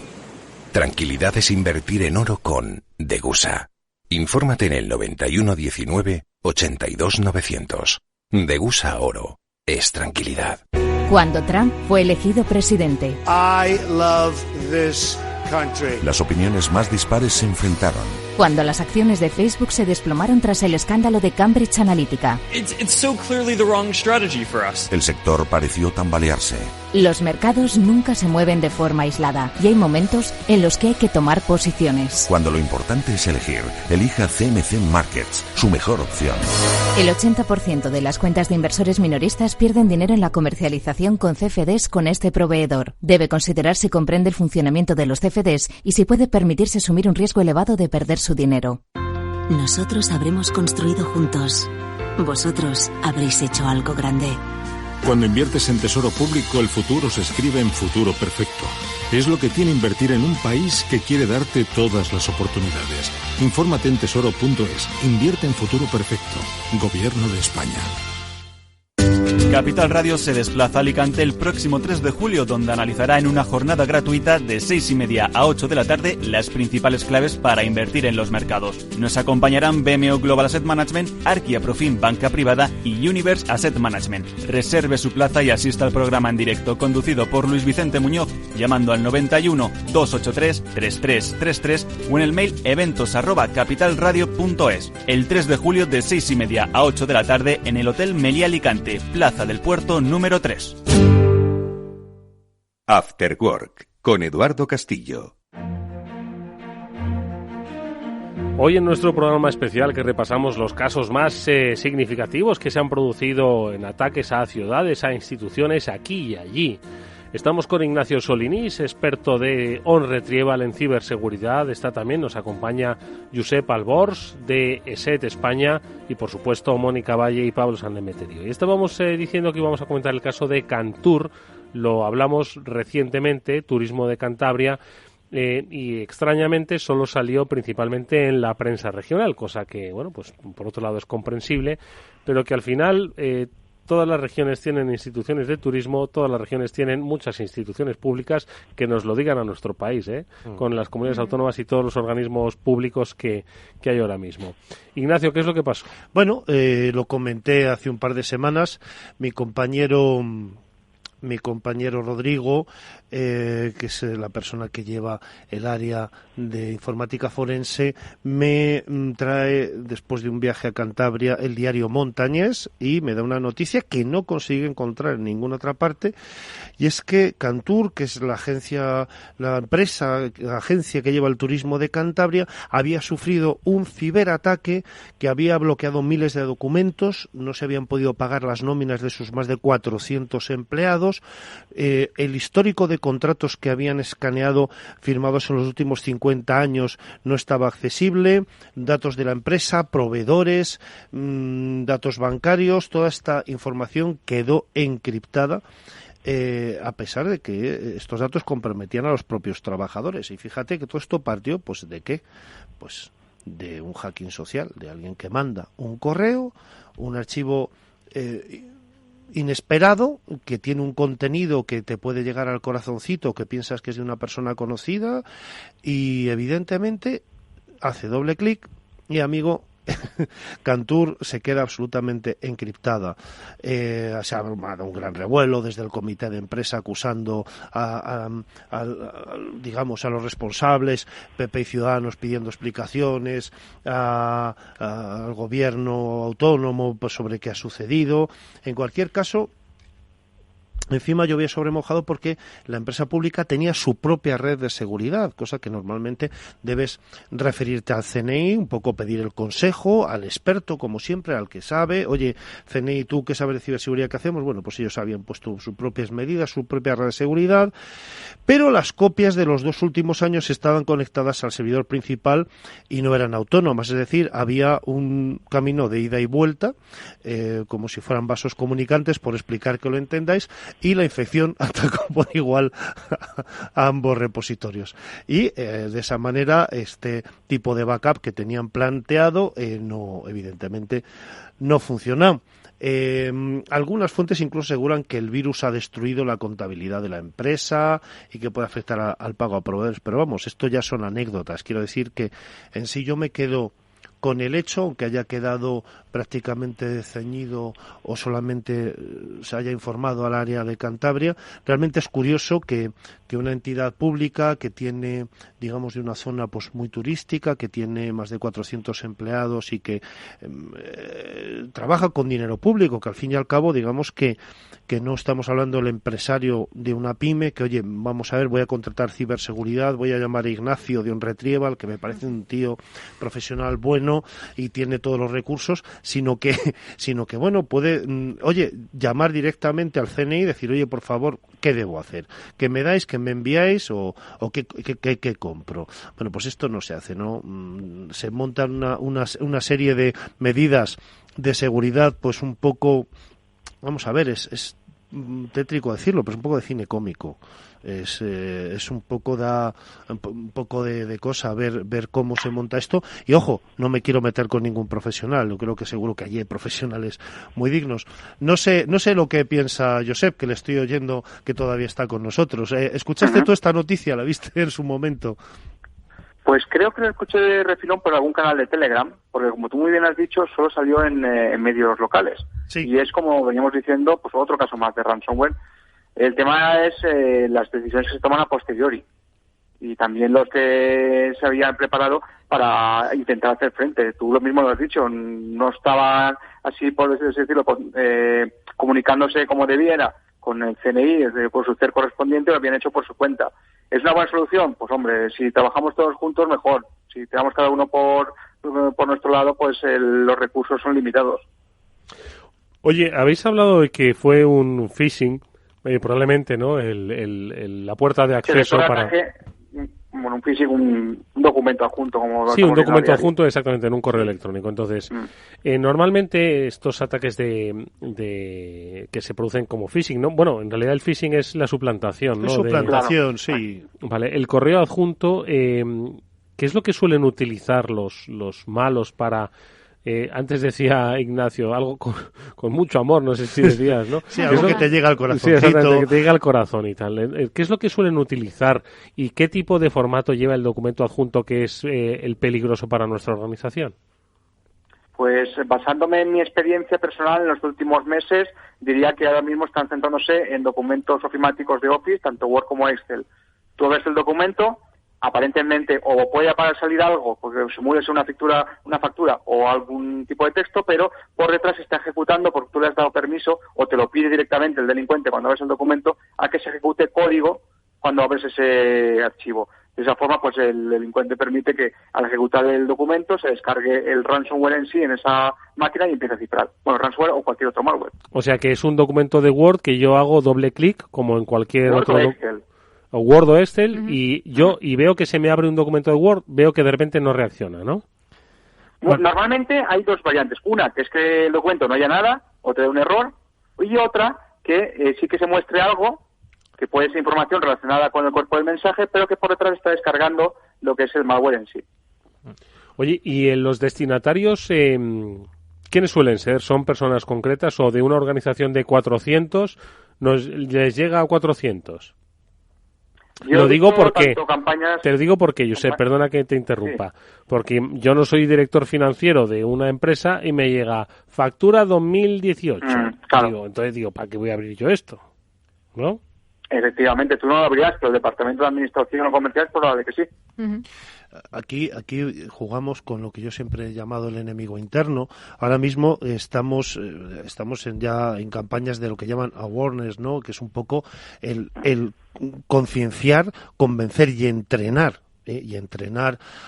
Tranquilidad es invertir en oro con Degusa. Infórmate en el 9119 82 900. Degusa Oro es tranquilidad. Cuando Trump fue elegido presidente. I love this country. Las opiniones más dispares se enfrentaron. Cuando las acciones de Facebook se desplomaron tras el escándalo de Cambridge Analytica. It's so clearly the wrong strategy for us. El sector pareció tambalearse. Los mercados nunca se mueven de forma aislada y hay momentos en los que hay que tomar posiciones. Cuando lo importante es elegir, elija CMC Markets, su mejor opción. El 80% de las cuentas de inversores minoristas pierden dinero en la comercialización con CFDs con este proveedor. Debe considerar si comprende el funcionamiento de los CFDs y si puede permitirse asumir un riesgo elevado de perder su dinero. Nosotros habremos construido juntos. Vosotros habréis hecho algo grande. Cuando inviertes en tesoro público, el futuro se escribe en futuro perfecto. Es lo que tiene invertir en un país que quiere darte todas las oportunidades. Infórmate en tesoro.es. Invierte en futuro perfecto. Gobierno de España. Capital Radio se desplaza a Alicante el próximo 3 de julio, donde analizará en una jornada gratuita de 6:30 a 8 de la tarde las principales claves para invertir en los mercados. Nos acompañarán BMO Global Asset Management, Arkia Profim Banca Privada y Universe Asset Management. Reserve su plaza y asista al programa en directo, conducido por Luis Vicente Muñoz, llamando al 91 283 3333 o en el mail eventos@capitalradio.es. El 3 de julio de 6:30 a 8 de la tarde en el Hotel Meliá Alicante, Plaza del Puerto número 3. After Work, con Eduardo Castillo. Hoy en nuestro programa especial que repasamos los casos más significativos que se han producido en ataques a ciudades, a instituciones, aquí y allí. Estamos con Ignacio Solinís, experto de OnRetrieval en ciberseguridad. Está también, nos acompaña Josep Albors de ESET España y, por supuesto, Mónica Valle y Pablo Sandemeterio. Y estábamos diciendo que íbamos a comentar el caso de Cantur. Lo hablamos recientemente, Turismo de Cantabria, y extrañamente solo salió principalmente en la prensa regional, cosa que, bueno, pues por otro lado es comprensible, pero que al final todas las regiones tienen instituciones de turismo, todas las regiones tienen muchas instituciones públicas que nos lo digan a nuestro país, con las comunidades autónomas y todos los organismos públicos que hay ahora mismo. Ignacio, ¿qué es lo que pasó? Bueno, lo comenté hace un par de semanas. Mi compañero Rodrigo, que es la persona que lleva el área de informática forense, me trae, después de un viaje a Cantabria, el diario Montañés y me da una noticia que no consigue encontrar en ninguna otra parte, y es que Cantur, que es la agencia que lleva el turismo de Cantabria, había sufrido un ciberataque que había bloqueado miles de documentos, no se habían podido pagar las nóminas de sus más de 400 empleados, el histórico de contratos que habían escaneado firmados en los últimos 50 años no estaba accesible, datos de la empresa, proveedores, datos bancarios, toda esta información quedó encriptada, a pesar de que estos datos comprometían a los propios trabajadores. Y fíjate que todo esto partió, pues, ¿de qué? Pues de un hacking social, de alguien que manda un correo, un archivo inesperado, que tiene un contenido que te puede llegar al corazoncito, que piensas que es de una persona conocida, y evidentemente hace doble clic y, amigo, Cantur se queda absolutamente encriptada. Se ha armado un gran revuelo desde el comité de empresa acusando a los responsables, PP y Ciudadanos pidiendo explicaciones, al gobierno autónomo, pues, sobre qué ha sucedido. En cualquier caso, encima llovía sobre mojado porque la empresa pública tenía su propia red de seguridad, cosa que normalmente debes referirte al CNI, un poco pedir el consejo, al experto, como siempre, al que sabe. Oye, CNI, ¿tú qué sabes de ciberseguridad? ¿Qué hacemos? Bueno, pues ellos habían puesto sus propias medidas, su propia red de seguridad, pero las copias de los 2 últimos años estaban conectadas al servidor principal y no eran autónomas, es decir, había un camino de ida y vuelta, como si fueran vasos comunicantes, por explicar que lo entendáis, y la infección atacó por igual a ambos repositorios. Y de esa manera este tipo de backup que tenían planteado evidentemente no funcionó. Algunas fuentes incluso aseguran que el virus ha destruido la contabilidad de la empresa y que puede afectar al pago a proveedores, pero vamos, esto ya son anécdotas. Quiero decir que en sí yo me quedo con el hecho, aunque haya quedado prácticamente ceñido o solamente se haya informado al área de Cantabria. Realmente es curioso que una entidad pública que tiene, digamos, de una zona pues muy turística, que tiene más de 400 empleados y que trabaja con dinero público, que al fin y al cabo, digamos que no estamos hablando del empresario de una pyme, que oye, vamos a ver, voy a contratar ciberseguridad, voy a llamar a Ignacio de OnRetrieval, que me parece un tío profesional bueno y tiene todos los recursos, sino que bueno, puede, llamar directamente al CNI y decir, oye, por favor, ¿qué debo hacer? ¿Qué me dais? ¿Qué me enviáis? ¿O qué compro? Bueno, pues esto no se hace, ¿no? Se montan una serie de medidas de seguridad, pues un poco, vamos a ver, es tétrico decirlo, pero es un poco de cine cómico. Es un poco de cosa ver cómo se monta esto. Y ojo, no me quiero meter con ningún profesional, yo creo que seguro que allí hay profesionales muy dignos. No sé lo que piensa Josep, que le estoy oyendo que todavía está con nosotros. ¿Escuchaste tú esta noticia? ¿La viste en su momento? Pues creo que lo escuché de refilón por algún canal de Telegram, porque como tú muy bien has dicho, solo salió en medios locales. Sí. Y es, como veníamos diciendo, pues otro caso más de ransomware. El tema es las decisiones que se toman a posteriori y también los que se habían preparado para intentar hacer frente. Tú lo mismo lo has dicho, no estaban así, por decirlo, comunicándose como debiera con el CNI, por su CER correspondiente, lo habían hecho por su cuenta. ¿Es una buena solución? Pues hombre, si trabajamos todos juntos, mejor. Si tenemos cada uno por nuestro lado, pues los recursos son limitados. Oye, habéis hablado de que fue un phishing. Probablemente, ¿no? La puerta de acceso para... Bueno, un phishing, un documento adjunto. Sí, un documento adjunto exactamente en un correo electrónico. Entonces, normalmente estos ataques de que se producen como phishing, ¿no? Bueno, en realidad el phishing es la suplantación, ¿no? Es suplantación, sí. Vale, el correo adjunto, ¿qué es lo que suelen utilizar los malos para... antes decía Ignacio, algo con mucho amor, no sé si decías, ¿no? Sí, algo que te llega al corazoncito. Sí, exactamente, que te llega al corazón y tal. ¿Qué es lo que suelen utilizar y qué tipo de formato lleva el documento adjunto que es el peligroso para nuestra organización? Pues basándome en mi experiencia personal en los últimos meses, diría que ahora mismo están centrándose en documentos ofimáticos de Office, tanto Word como Excel. Tú ves el documento, aparentemente o puede salir algo porque simula ser una factura o algún tipo de texto, pero por detrás se está ejecutando porque tú le has dado permiso o te lo pide directamente el delincuente cuando abres el documento a que se ejecute código cuando abres ese archivo. De esa forma, pues el delincuente permite que al ejecutar el documento se descargue el ransomware en sí en esa máquina y empiece a cifrar. Bueno, ransomware o cualquier otro malware. O sea que es un documento de Word que yo hago doble clic como en cualquier Word otro... o Excel. O Word o Excel, y veo que se me abre un documento de Word, veo que de repente no reacciona, ¿no? Bueno, normalmente hay dos variantes. Una, que es que el documento no haya nada, o te dé un error, y otra, que sí que se muestre algo, que puede ser información relacionada con el cuerpo del mensaje, pero que por detrás está descargando lo que es el malware en sí. Oye, ¿y en los destinatarios quiénes suelen ser? ¿Son personas concretas o de una organización de 400 les llega a 400? Lo digo porque te lo digo porque, Josep, perdona que te interrumpa, porque yo no soy director financiero de una empresa y me llega factura 2018. Claro. Entonces digo, ¿para qué voy a abrir yo esto? ¿No? Efectivamente, tú no lo abrirás, pero el departamento de administración o comercial es probable que sí. Aquí jugamos con lo que yo siempre he llamado el enemigo interno. Ahora mismo estamos ya en campañas de lo que llaman awareness, ¿no? Que es un poco el concienciar, convencer y entrenar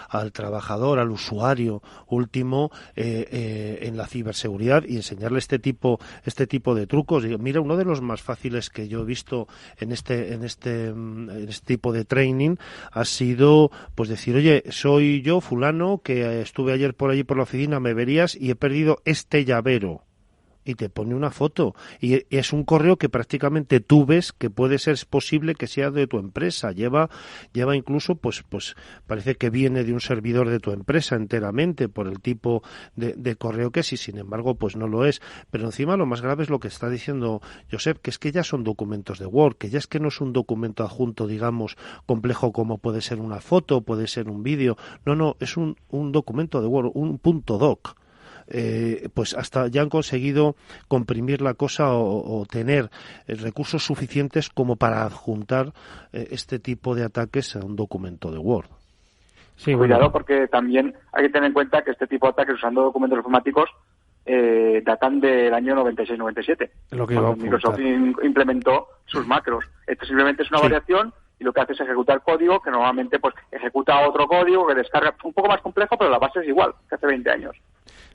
al trabajador, al usuario último en la ciberseguridad y enseñarle este tipo de trucos. Y mira, uno de los más fáciles que yo he visto en este tipo de training ha sido pues decir, oye, soy yo fulano que estuve ayer por allí por la oficina, me verías y he perdido este llavero. Y te pone una foto. Y es un correo que prácticamente tú ves que puede ser posible que sea de tu empresa. Lleva incluso, pues parece que viene de un servidor de tu empresa enteramente por el tipo de correo que es, y sin embargo, pues no lo es. Pero encima lo más grave es lo que está diciendo Josep, que es que ya son documentos de Word, que ya es que no es un documento adjunto, digamos, complejo como puede ser una foto, puede ser un vídeo. No, es un documento de Word, un .doc. Pues hasta ya han conseguido comprimir la cosa o tener recursos suficientes como para adjuntar este tipo de ataques a un documento de Word. Sí, cuidado, porque también hay que tener en cuenta que este tipo de ataques usando documentos informáticos datan del año 96-97, cuando Microsoft implementó sus macros. Esto simplemente es una variación y lo que hace es ejecutar código que normalmente pues ejecuta otro código que descarga, un poco más complejo, pero la base es igual que hace 20 años.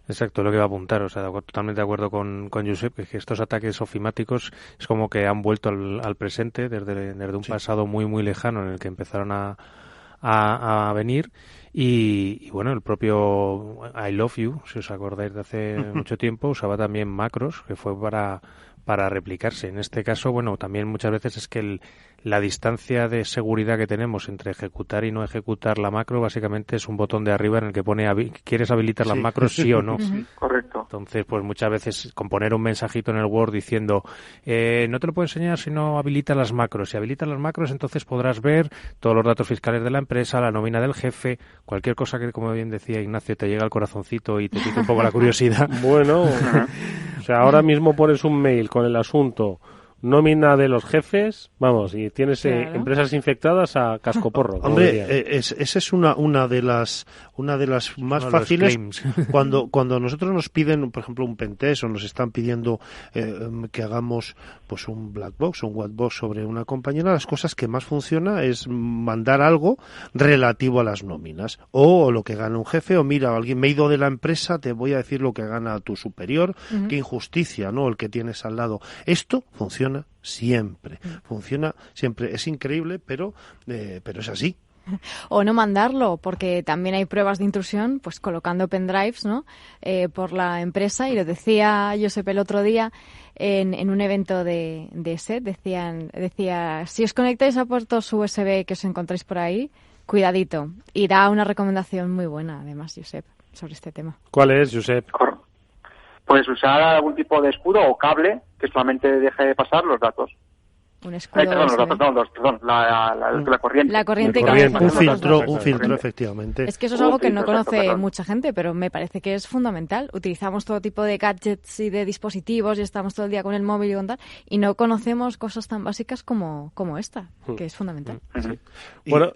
Exacto, lo que iba a apuntar, o sea, totalmente de acuerdo con Josep, que estos ataques ofimáticos es como que han vuelto al presente desde un pasado muy muy lejano en el que empezaron a venir y bueno, el propio I Love You, si os acordáis de hace mucho tiempo, usaba también macros, que fue para replicarse. En este caso, bueno, también muchas veces es que la distancia de seguridad que tenemos entre ejecutar y no ejecutar la macro básicamente es un botón de arriba en el que pone ¿quieres habilitar las macros sí o no? Correcto. Entonces, pues muchas veces con poner un mensajito en el Word diciendo no te lo puedo enseñar si no habilitas las macros. Si habilitas las macros, entonces podrás ver todos los datos fiscales de la empresa, la nómina del jefe, cualquier cosa que, como bien decía Ignacio, te llega al corazoncito y te pica un poco la curiosidad. Bueno, o sea, ahora mismo pones un mail con el asunto nómina de los jefes, vamos, y tienes empresas infectadas a cascoporro. Hombre, esa es una de las más fáciles. Cuando nosotros nos piden, por ejemplo, un pentest o nos están pidiendo que hagamos pues un black box o un white box sobre una compañera, las cosas que más funciona es mandar algo relativo a las nóminas o lo que gana un jefe, o mira, alguien me ha ido de la empresa, te voy a decir lo que gana tu superior, qué injusticia, ¿no? El que tienes al lado. Esto funciona funciona siempre. Funciona siempre. Es increíble, pero es así. O no mandarlo, porque también hay pruebas de intrusión, pues colocando pendrives, ¿no? Por la empresa, y lo decía Josep el otro día en un evento de SET, decía, si os conectáis a puertos USB que os encontráis por ahí, cuidadito. Y da una recomendación muy buena, además, Josep, sobre este tema. ¿Cuál es, Josep? Pues usar algún tipo de escudo o cable que solamente deje de pasar los datos. Un escudo la corriente. La corriente. Un filtro, efectivamente. Es que eso es algo que no conoce mucha gente, pero me parece que es fundamental. Utilizamos todo tipo de gadgets y de dispositivos y estamos todo el día con el móvil y con tal, y no conocemos cosas tan básicas como esta, que es fundamental. Sí. Bueno,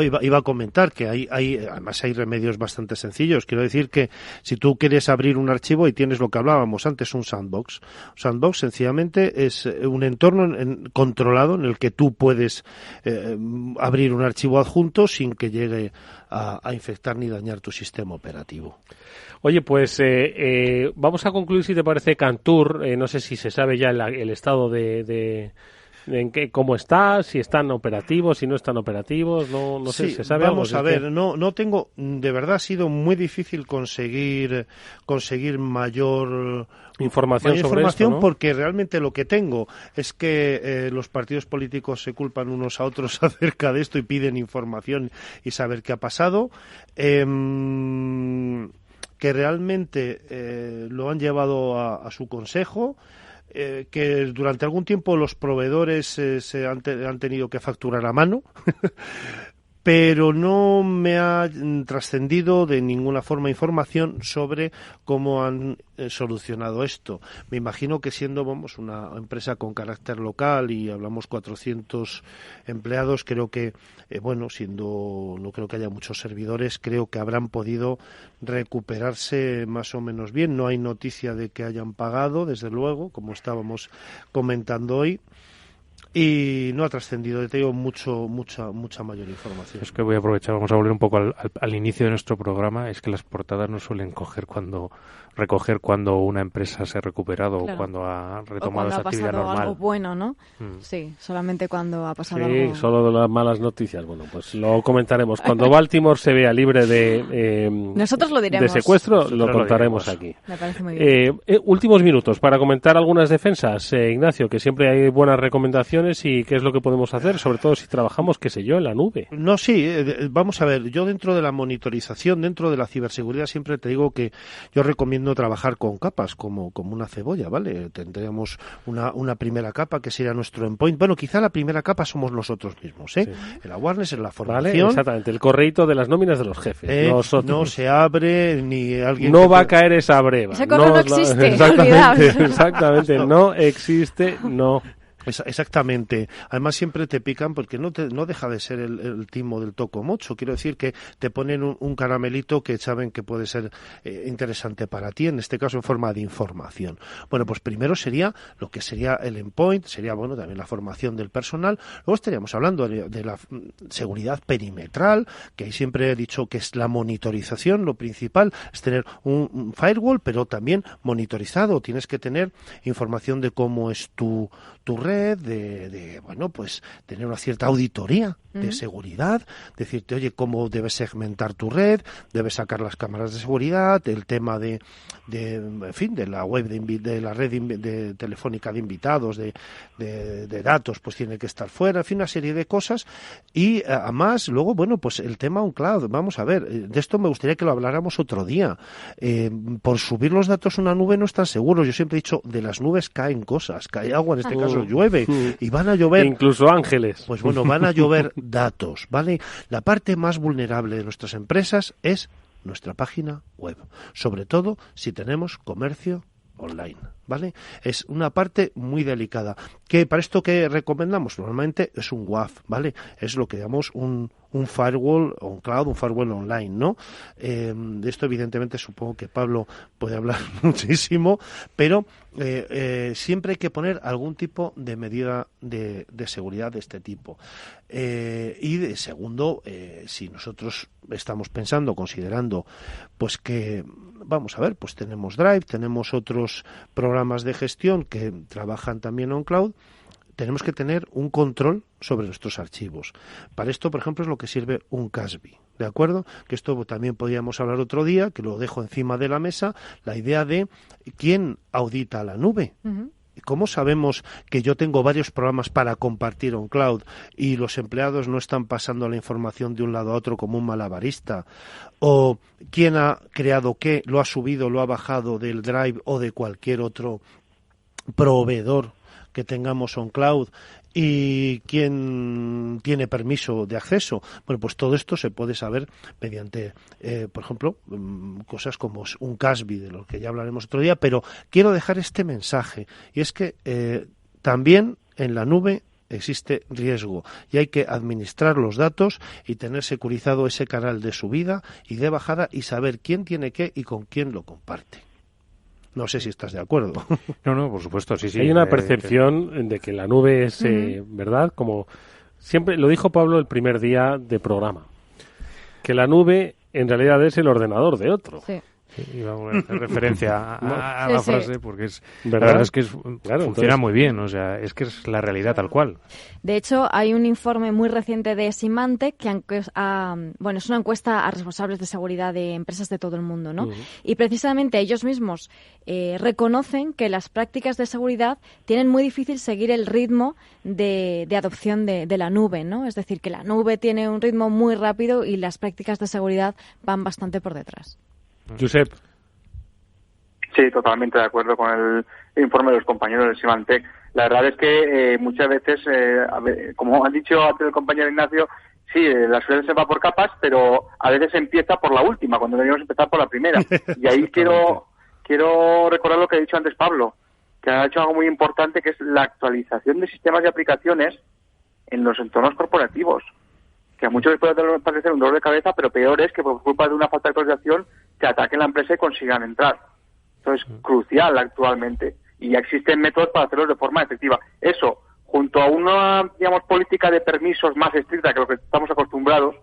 iba a comentar que además hay remedios bastante sencillos. Quiero decir que si tú quieres abrir un archivo y tienes lo que hablábamos antes, un sandbox. Un sandbox sencillamente es un entorno controlado en el que tú puedes abrir un archivo adjunto sin que llegue a infectar ni dañar tu sistema operativo. Oye, pues vamos a concluir, si te parece, Cantur. No sé si se sabe ya el estado de cómo está, si están operativos, si no están operativos, no sé, sí, ¿se sabe algo? Vamos a ver, no tengo, de verdad ha sido muy difícil conseguir mayor información sobre esto, ¿no? Porque realmente lo que tengo es que los partidos políticos se culpan unos a otros acerca de esto y piden información y saber qué ha pasado, que realmente lo han llevado a su consejo, que durante algún tiempo los proveedores se han tenido que facturar a mano, pero no me ha trascendido de ninguna forma información sobre cómo han solucionado esto. Me imagino que siendo una empresa con carácter local y hablamos 400 empleados, creo que, no creo que haya muchos servidores, creo que habrán podido recuperarse más o menos bien. No hay noticia de que hayan pagado, desde luego, como estábamos comentando hoy. Y no ha trascendido, te digo, mucha mayor información. Es que voy a aprovechar, vamos a volver un poco al inicio de nuestro programa. Es que las portadas no suelen recoger cuando una empresa se ha recuperado, claro, o cuando ha retomado esa actividad normal. O cuando ha pasado algo bueno, ¿no? Sí, solamente cuando ha pasado algo. Sí, solo de las malas noticias. Bueno, pues lo comentaremos. Cuando Baltimore se vea libre nosotros lo diremos. De secuestro, lo contaremos aquí. Me parece muy bien. Últimos minutos para comentar algunas defensas, Ignacio, que siempre hay buenas recomendaciones, y qué es lo que podemos hacer, sobre todo si trabajamos, qué sé yo, en la nube. No, sí, vamos a ver, yo dentro de la monitorización, dentro de la ciberseguridad, siempre te digo que yo recomiendo trabajar con capas, como una cebolla, ¿vale? Tendríamos una primera capa que sería nuestro endpoint. Bueno, quizá la primera capa somos nosotros mismos, ¿eh? Sí. El awareness, en la formación. Vale, exactamente, el correíto de las nóminas de los jefes. No se abre, ni alguien... No va a caer esa breva. Ese correo no existe, exactamente, no existe, no. Exactamente. Además siempre te pican porque no deja de ser el timo del tocomocho. Quiero decir que te ponen un caramelito que saben que puede ser interesante para ti, en este caso en forma de información. Bueno, pues primero sería lo que sería el endpoint, sería también la formación del personal. Luego estaríamos hablando de la seguridad perimetral, que ahí siempre he dicho que es la monitorización. Lo principal es tener un firewall, pero también monitorizado. Tienes que tener información de cómo es tu red, pues tener una cierta auditoría de seguridad, decirte, oye, cómo debes segmentar tu red, debes sacar las cámaras de seguridad, el tema de la web, de la red de telefónica de invitados, de datos, pues tiene que estar fuera, en fin, una serie de cosas. Y además, luego, pues el tema OnCloud, vamos a ver, de esto me gustaría que lo habláramos otro día. Por subir los datos a una nube no están seguros. Yo siempre he dicho, de las nubes caen cosas, cae agua, en este caso llueve, y van a llover. Incluso ángeles. Pues van a llover datos, ¿vale? La parte más vulnerable de nuestras empresas es nuestra página web, sobre todo si tenemos comercio online, ¿vale? Es una parte muy delicada. Que para esto que recomendamos normalmente es un WAF, ¿vale? Es lo que llamamos un firewall on cloud, un firewall online, ¿no? De esto evidentemente supongo que Pablo puede hablar muchísimo, pero siempre hay que poner algún tipo de medida de seguridad de este tipo. Y de segundo, si nosotros estamos considerando, pues que, vamos a ver, pues tenemos Drive, tenemos otros programas programas de gestión que trabajan también on cloud, tenemos que tener un control sobre nuestros archivos. Para esto, por ejemplo, es lo que sirve un CASB, ¿de acuerdo? Que esto también podríamos hablar otro día, que lo dejo encima de la mesa, la idea de quién audita la nube. Uh-huh. ¿Cómo sabemos que yo tengo varios programas para compartir on cloud y los empleados no están pasando la información de un lado a otro como un malabarista? ¿O quién ha creado qué, lo ha subido, lo ha bajado del Drive o de cualquier otro proveedor que tengamos on cloud? ¿Y quién tiene permiso de acceso? Bueno, pues todo esto se puede saber mediante, por ejemplo, cosas como un CASB, de lo que ya hablaremos otro día, pero quiero dejar este mensaje, y es que también en la nube existe riesgo y hay que administrar los datos y tener securizado ese canal de subida y de bajada y saber quién tiene qué y con quién lo comparte. No sé si estás de acuerdo. No, por supuesto, sí. Hay una percepción de que la nube es, ¿verdad? Como siempre lo dijo Pablo el primer día de programa, que la nube en realidad es el ordenador de otro. Sí. Iba a hacer referencia a la frase porque ¿verdad? La verdad es que funciona muy bien, o sea, es que es la realidad tal cual. De hecho, hay un informe muy reciente de Symantec que es una encuesta a responsables de seguridad de empresas de todo el mundo, ¿no? Uh-huh. Y precisamente ellos mismos reconocen que las prácticas de seguridad tienen muy difícil seguir el ritmo de adopción de la nube, ¿no? Es decir, que la nube tiene un ritmo muy rápido y las prácticas de seguridad van bastante por detrás. Josep. Sí, totalmente de acuerdo con el informe de los compañeros de Symantec. La verdad es que muchas veces, como ha dicho antes el compañero Ignacio, sí, la seguridad se va por capas, pero a veces empieza por la última, cuando deberíamos empezar por la primera. Y ahí quiero recordar lo que ha dicho antes Pablo, que ha hecho algo muy importante, que es la actualización de sistemas y aplicaciones en los entornos corporativos, que a muchos les puede parecer un dolor de cabeza, pero peor es que por culpa de una falta de actualización se ataquen la empresa y consigan entrar. Esto es crucial actualmente y ya existen métodos para hacerlo de forma efectiva. Eso, junto a una, política de permisos más estricta que lo que estamos acostumbrados,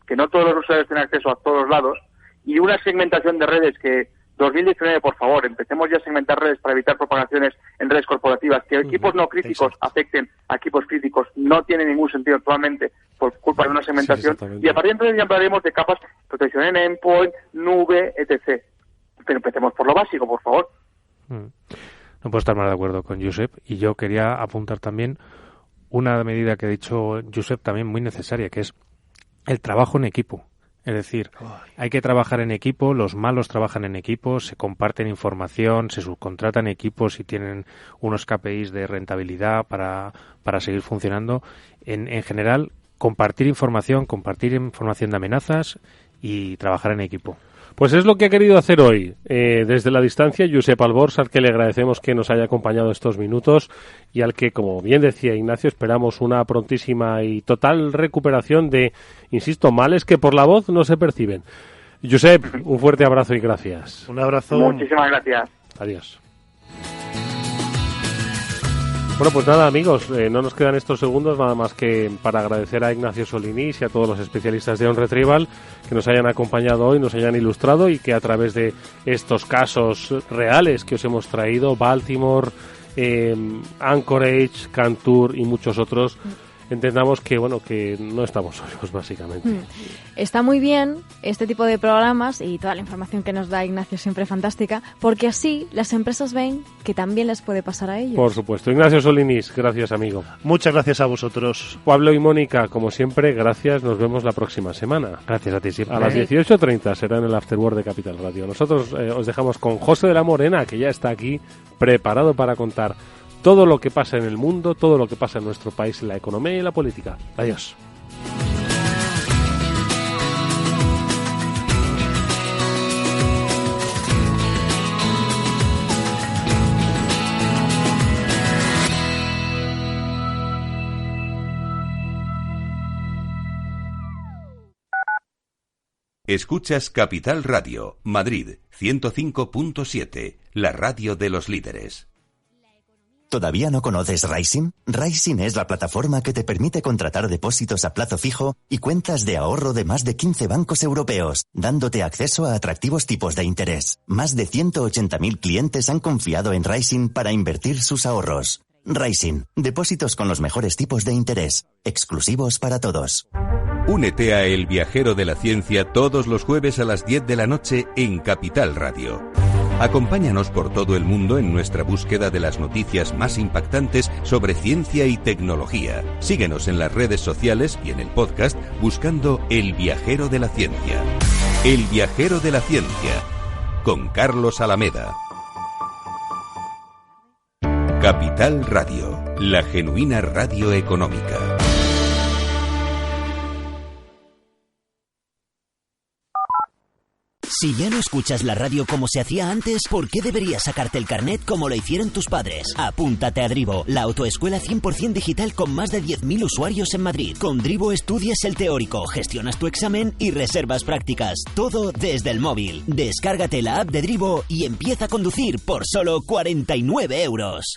que no todos los usuarios tienen acceso a todos lados, y una segmentación de redes que 2019, por favor, empecemos ya a segmentar redes para evitar propagaciones en redes corporativas, que equipos no críticos afecten a equipos críticos, no tiene ningún sentido actualmente por culpa de una segmentación, y a partir de entonces ya hablaremos de capas, protección en endpoint, nube, etc. Pero empecemos por lo básico, por favor. No puedo estar más de acuerdo con Josep, y yo quería apuntar también una medida que ha dicho Josep también muy necesaria, que es el trabajo en equipo. Es decir, hay que trabajar en equipo, los malos trabajan en equipo, se comparten información, se subcontratan equipos y tienen unos KPIs de rentabilidad para seguir funcionando. En general, compartir información de amenazas y trabajar en equipo. Pues es lo que ha querido hacer hoy, desde la distancia, Josep Albors, al que le agradecemos que nos haya acompañado estos minutos y al que, como bien decía Ignacio, esperamos una prontísima y total recuperación de, insisto, males que por la voz no se perciben. Josep, un fuerte abrazo y gracias. Un abrazo. Muchísimas gracias. Adiós. Bueno, pues nada, amigos, no nos quedan estos segundos nada más que para agradecer a Ignacio Solinís y a todos los especialistas de OnRetrieval que nos hayan acompañado hoy, nos hayan ilustrado y que a través de estos casos reales que os hemos traído, Baltimore, Anchorage, Cantur y muchos otros, entendamos que que no estamos solos, básicamente. Está muy bien este tipo de programas y toda la información que nos da Ignacio siempre fantástica, porque así las empresas ven que también les puede pasar a ellos. Por supuesto. Ignacio Solinís, gracias, amigo. Muchas gracias a vosotros. Pablo y Mónica, como siempre, gracias. Nos vemos la próxima semana. Gracias a ti siempre. A las 18:30 será en el Afterword de Capital Radio. Nosotros os dejamos con José de la Morena, que ya está aquí preparado para contar todo lo que pasa en el mundo, todo lo que pasa en nuestro país, en la economía y en la política. Adiós. Escuchas Capital Radio, Madrid 105.7, la radio de los líderes. ¿Todavía no conoces Raisin? Raisin es la plataforma que te permite contratar depósitos a plazo fijo y cuentas de ahorro de más de 15 bancos europeos, dándote acceso a atractivos tipos de interés. Más de 180.000 clientes han confiado en Raisin para invertir sus ahorros. Raisin, depósitos con los mejores tipos de interés, exclusivos para todos. Únete a El Viajero de la Ciencia todos los jueves a las 10 de la noche en Capital Radio. Acompáñanos por todo el mundo en nuestra búsqueda de las noticias más impactantes sobre ciencia y tecnología. Síguenos en las redes sociales y en el podcast buscando El Viajero de la Ciencia. El Viajero de la Ciencia, con Carlos Alameda. Capital Radio, la genuina radio económica. Si ya no escuchas la radio como se hacía antes, ¿por qué deberías sacarte el carnet como lo hicieron tus padres? Apúntate a Drivo, la autoescuela 100% digital con más de 10.000 usuarios en Madrid. Con Drivo estudias el teórico, gestionas tu examen y reservas prácticas. Todo desde el móvil. Descárgate la app de Drivo y empieza a conducir por solo 49 euros.